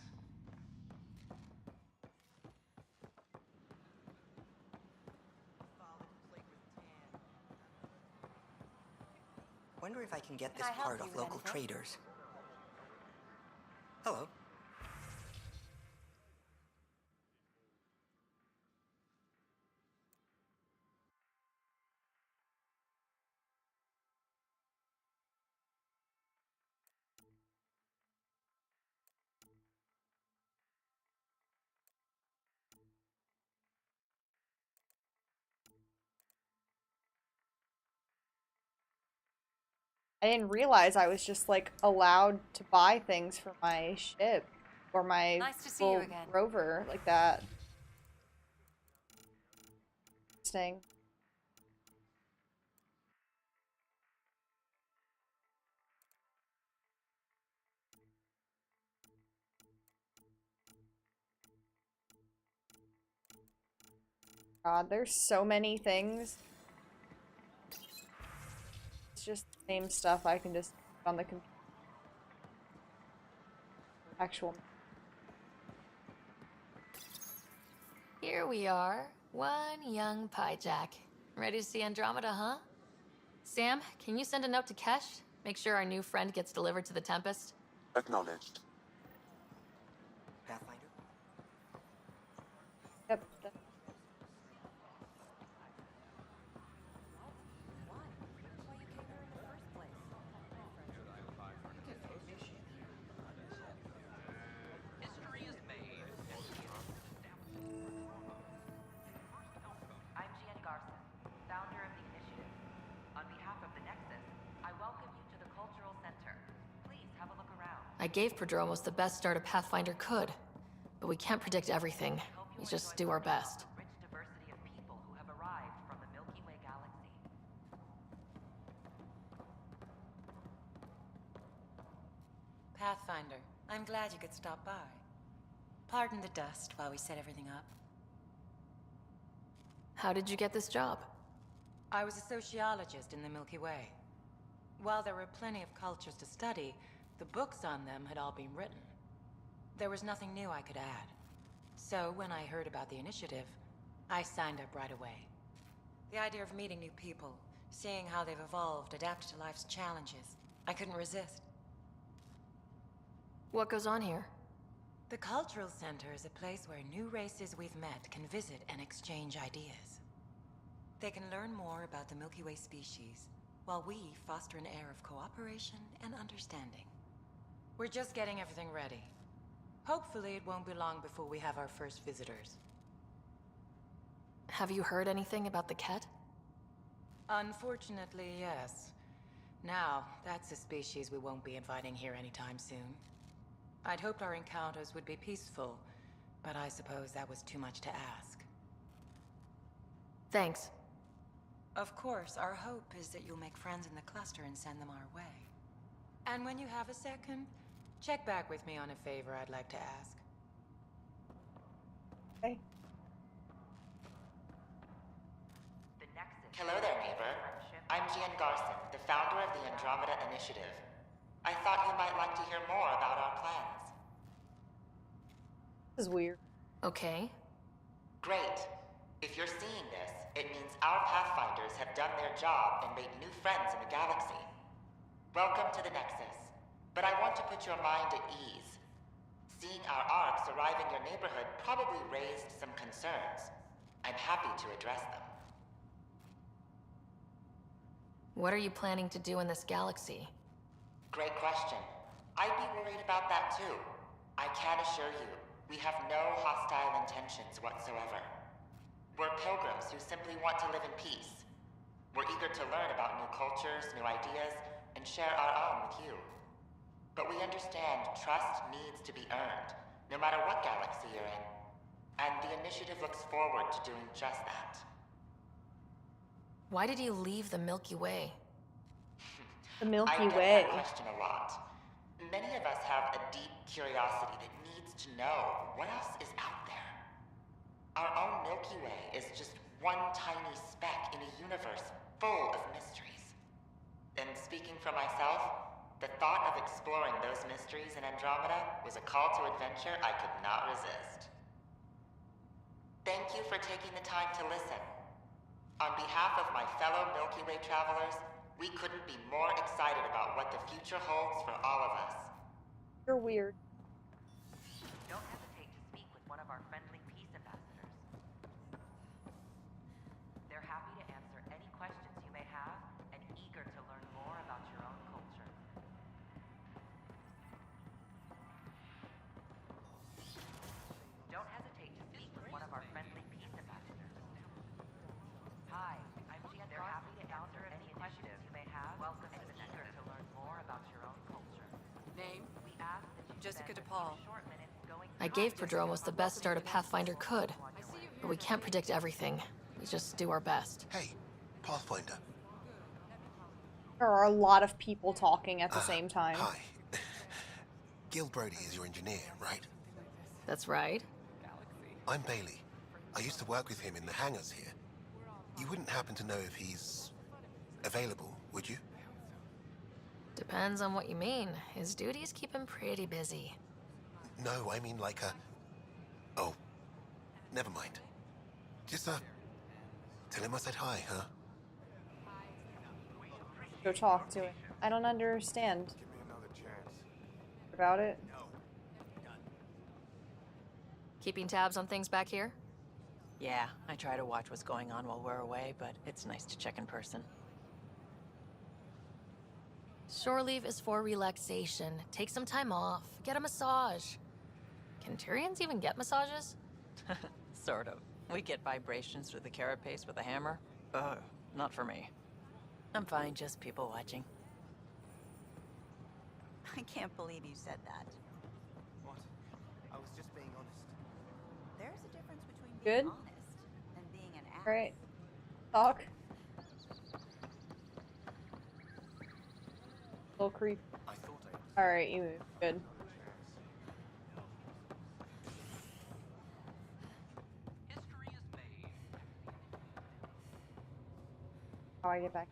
Wonder if I can get this Can I help part off you with local anything? traders. Hello. I didn't realize I was just like allowed to buy things for my ship or my Nice to see you little again. rover like that. Interesting. God, there's so many things. It's just the same stuff I can just put on the computer. Actual. Here we are, one young Pyjack. Ready to see Andromeda, huh? Sam, can you send a note to Kesh? Make sure our new friend gets delivered to the Tempest? Acknowledged. Pathfinder? Yep. I'm Gian Garson, founder of the Initiative. On behalf of the Nexus, I welcome you to the Cultural Center. Please have a look around. I gave Prodromos the best start a Pathfinder could, but we can't predict everything. We just do our best. Rich diversity of people who have arrived from the Milky Way galaxy. Pathfinder, I'm glad you could stop by. Pardon the dust while we set everything up. How did you get this job? I was a sociologist in the Milky Way. While there were plenty of cultures to study, the books on them had all been written. There was nothing new I could add. So when I heard about the initiative, I signed up right away. The idea of meeting new people, seeing how they've evolved, adapted to life's challenges, I couldn't resist. What goes on here? The Cultural Center is a place where new races we've met can visit and exchange ideas. They can learn more about the Milky Way species, while we foster an air of cooperation and understanding. We're just getting everything ready. Hopefully it won't be long before we have our first visitors. Have you heard anything about the Ket? Unfortunately, yes. Now, that's a species we won't be inviting here anytime soon. I'd hoped our encounters would be peaceful, but I suppose that was too much to ask. Thanks. Of course, our hope is that you'll make friends in the cluster and send them our way. And when you have a second, check back with me on a favor I'd like to ask. Okay. The Nexus. Hello there, neighbor. I'm Gian Garson, the founder of the Andromeda Initiative. I thought you might like to hear more about our plans. This is weird. Okay. Great. If you're seeing this, it means our Pathfinders have done their job and made new friends in the galaxy. Welcome to the Nexus. But I want to put your mind at ease. Seeing our arcs arrive in your neighborhood probably raised some concerns. I'm happy to address them. What are you planning to do in this galaxy? Great question. I'd be worried about that too. I can assure you, we have no hostile intentions whatsoever. We're pilgrims who simply want to live in peace. We're eager to learn about new cultures, new ideas, and share our own with you. But we understand trust needs to be earned, no matter what galaxy you're in. And the initiative looks forward to doing just that. Why did you leave the Milky Way? The Milky I get Way. that question a lot. Many of us have a deep curiosity that needs to know what else is out there. Our own Milky Way is just one tiny speck in a universe full of mysteries. And speaking for myself, the thought of exploring those mysteries in Andromeda was a call to adventure I could not resist. Thank you for taking the time to listen. On behalf of my fellow Milky Way travelers, we couldn't be more excited about what the future holds for all of us. You're weird. Don't hesitate to speak with one of our friendly peace ambassadors. They're happy to answer any questions you may have and eager to learn more about your own culture. Don't hesitate to speak with one of our friendly peace ambassadors. Hi, I'm Gian. They're happy to answer any questions you may have. Welcome and eager to learn more about your own culture. Name? We ask that you Jessica spend a DePaul. few short minutes going I gave Prodromos the best start a Pathfinder could, but we can't predict everything. We just do our best. Hey, Pathfinder. There are a lot of people talking at the same time. Hi. Gil Brody is your engineer, right? That's right. I'm Bailey. I used to work with him in the hangars here. You wouldn't happen to know if he's available, would you? Depends on what you mean. His duties keep him pretty busy. No, I mean like a... Oh, never mind. Just, tell him I said hi, huh? Go talk to it. I don't understand about it. Keeping tabs on things back here? Yeah, I try to watch what's going on while we're away, but it's nice to check in person. Shore leave is for relaxation. Take some time off. Get a massage. Can Tyrians even get massages? Sort of. We get vibrations through the carapace with a hammer. Ugh, not for me. I'm fine, just people watching. I can't believe you said that. What? I was just being honest. There's a difference between being Good. honest and being an ass. Alright. Talk. Little creep. Alright, you move. Good. How do I get back?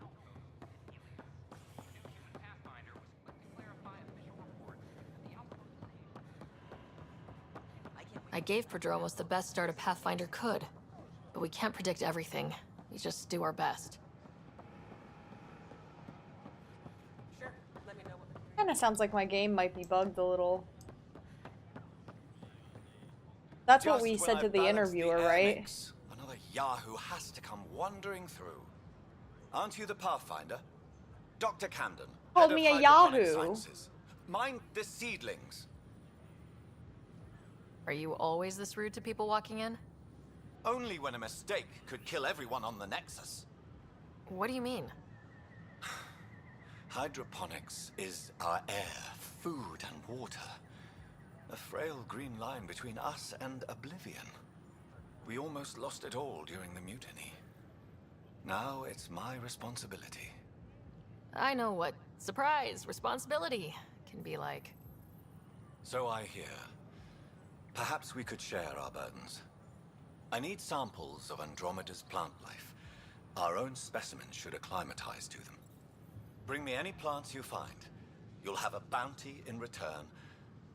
I gave Prodromos the best start a Pathfinder could, but we can't predict everything. We just do our best. Kinda sounds like my game might be bugged a little. That's what we said to the interviewer, right? Another Yahoo has to come wandering through. Aren't you the Pathfinder? Dr. Camden. Called head me of a hydroponic Yahoo. sciences. Mind the seedlings. Are you always this rude to people walking in? Only when a mistake could kill everyone on the Nexus. What do you mean? Hydroponics is our air, food, and water. A frail green line between us and oblivion. We almost lost it all during the mutiny. Now it's my responsibility. I know what surprise, responsibility can be like. So I hear. Perhaps we could share our burdens. I need samples of Andromeda's plant life. Our own specimens should acclimatize to them. Bring me any plants you find. You'll have a bounty in return,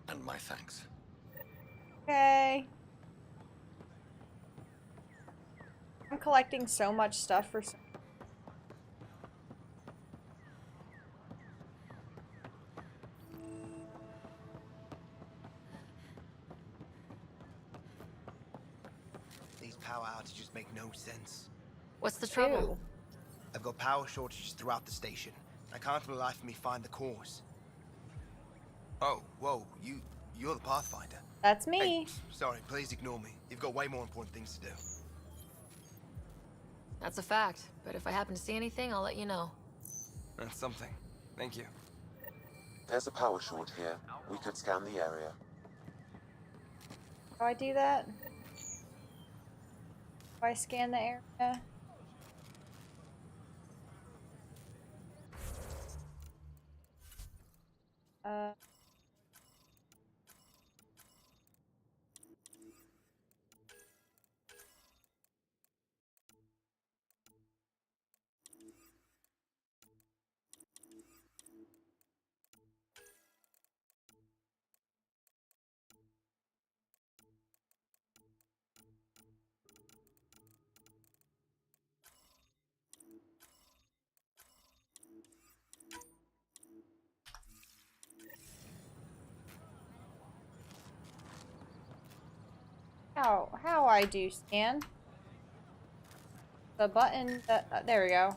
and my thanks. Okay. I'm collecting so much stuff for some... These power outages make no sense. What's the trouble? I've got power shortages throughout the station. I can't for the life of me find the cause. Oh, whoa, you're the Pathfinder. That's me. Hey, sorry, please ignore me. You've got way more important things to do. That's a fact, but if I happen to see anything, I'll let you know. That's something. Thank you. There's a power short here. We could scan the area. How do I do that? Do I scan the area? How I do scan? The button that there we go.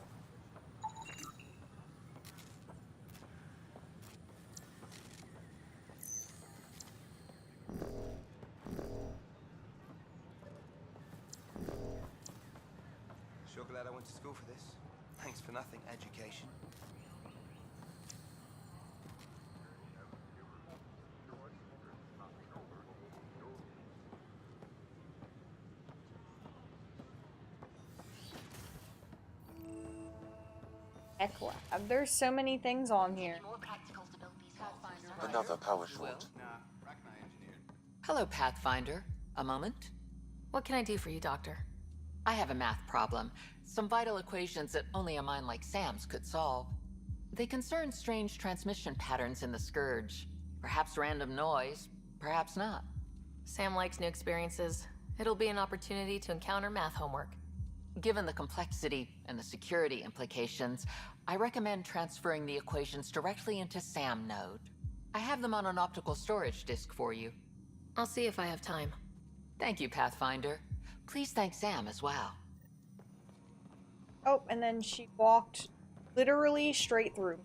Sure glad I went to school for this. Thanks for nothing, education. Heck, there's so many things on here. Another power short. Hello, Pathfinder. A moment? What can I do for you, Doctor? I have a math problem. Some vital equations that only a mind like Sam's could solve. They concern strange transmission patterns in the Scourge. Perhaps random noise, perhaps not. Sam likes new experiences. It'll be an opportunity to encounter math homework. Given the complexity and the security implications, I recommend transferring the equations directly into SAM node. I have them on an optical storage disk for you. I'll see if I have time. Thank you, Pathfinder. Please thank Sam as well. Oh, and then she walked literally straight through.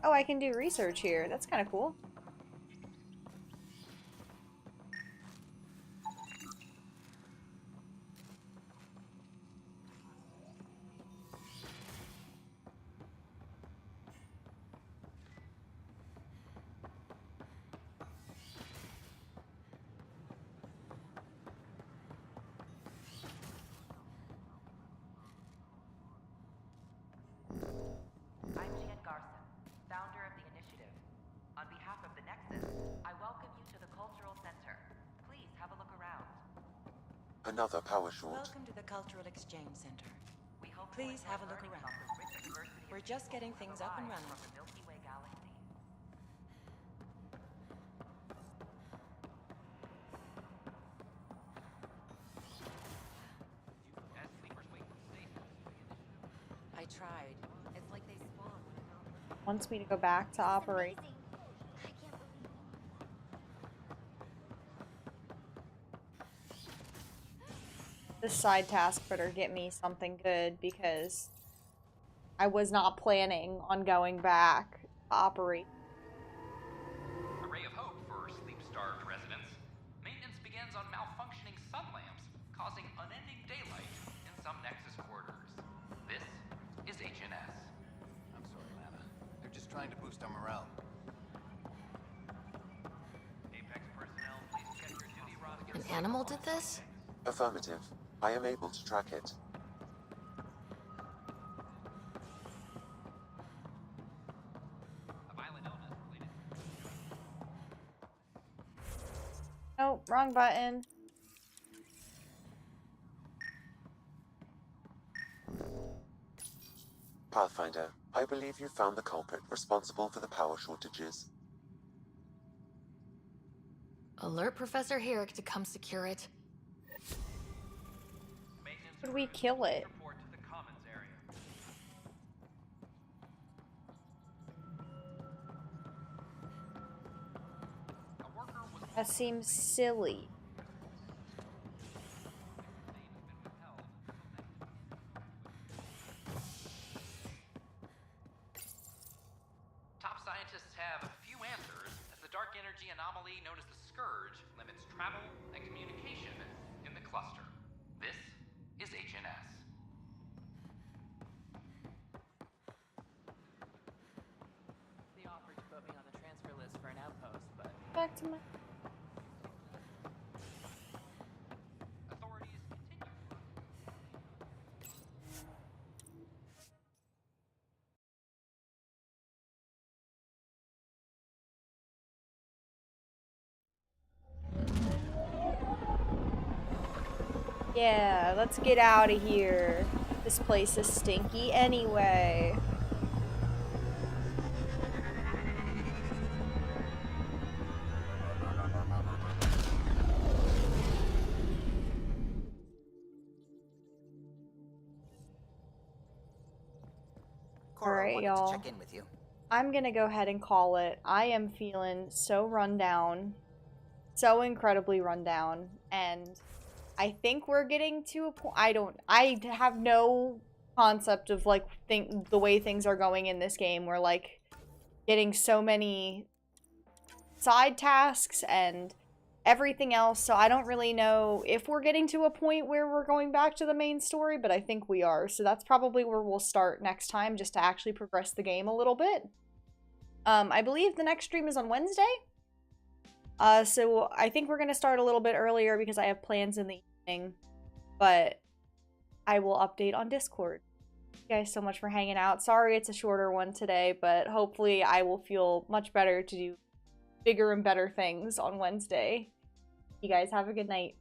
Oh, I can do research here. That's kind of cool. I'm Jan Garson, founder of the Initiative. On behalf of the Nexus, I welcome you to the Cultural Center. Please have a look around. Another power short. Welcome to the Cultural Exchange Center. We hope Please have a look around. We're just getting things up and running. from the Milky Way galaxy. I tried. It's like they spawned. Wants me to go back to operate. This side task better get me something good because I was not planning on going back to operate. A ray of hope for sleep-starved residents. Maintenance begins on malfunctioning sun lamps, causing unending daylight in some Nexus quarters. This is HNS. I'm sorry, Lana. They're just trying to boost our morale. Apex personnel, please check your duty roster. An animal did this? Affirmative. I am able to track it. A violent illness related. Oh, wrong button. Pathfinder, I believe you found the culprit responsible for the power shortages. Alert Professor Herrick to come secure it. Could we kill it? Report to the commons area. A worker was That seems silly. Top scientists have few answers, as the dark energy anomaly known as the Scourge limits travel and communication in the cluster. This is HNS. They offered to put me on the transfer list for an outpost, but Back to my... Authorities continue. Yeah, let's get out of here. This place is stinky anyway. Alright, y'all. Check in with you. I'm gonna go ahead and call it. I am feeling so run down. So incredibly run down. And I think we're getting to a point. I have no concept of like the way things are going in this game. We're like getting so many side tasks and everything else, so I don't really know if we're getting to a point where we're going back to the main story, but I think we are. So that's probably where we'll start next time, just to actually progress the game a little bit. I believe the next stream is on Wednesday. So I think we're going to start a little bit earlier because I have plans in the evening, but I will update on Discord. Thank you guys so much for hanging out. Sorry it's a shorter one today, but hopefully I will feel much better to do bigger and better things on Wednesday. You guys have a good night.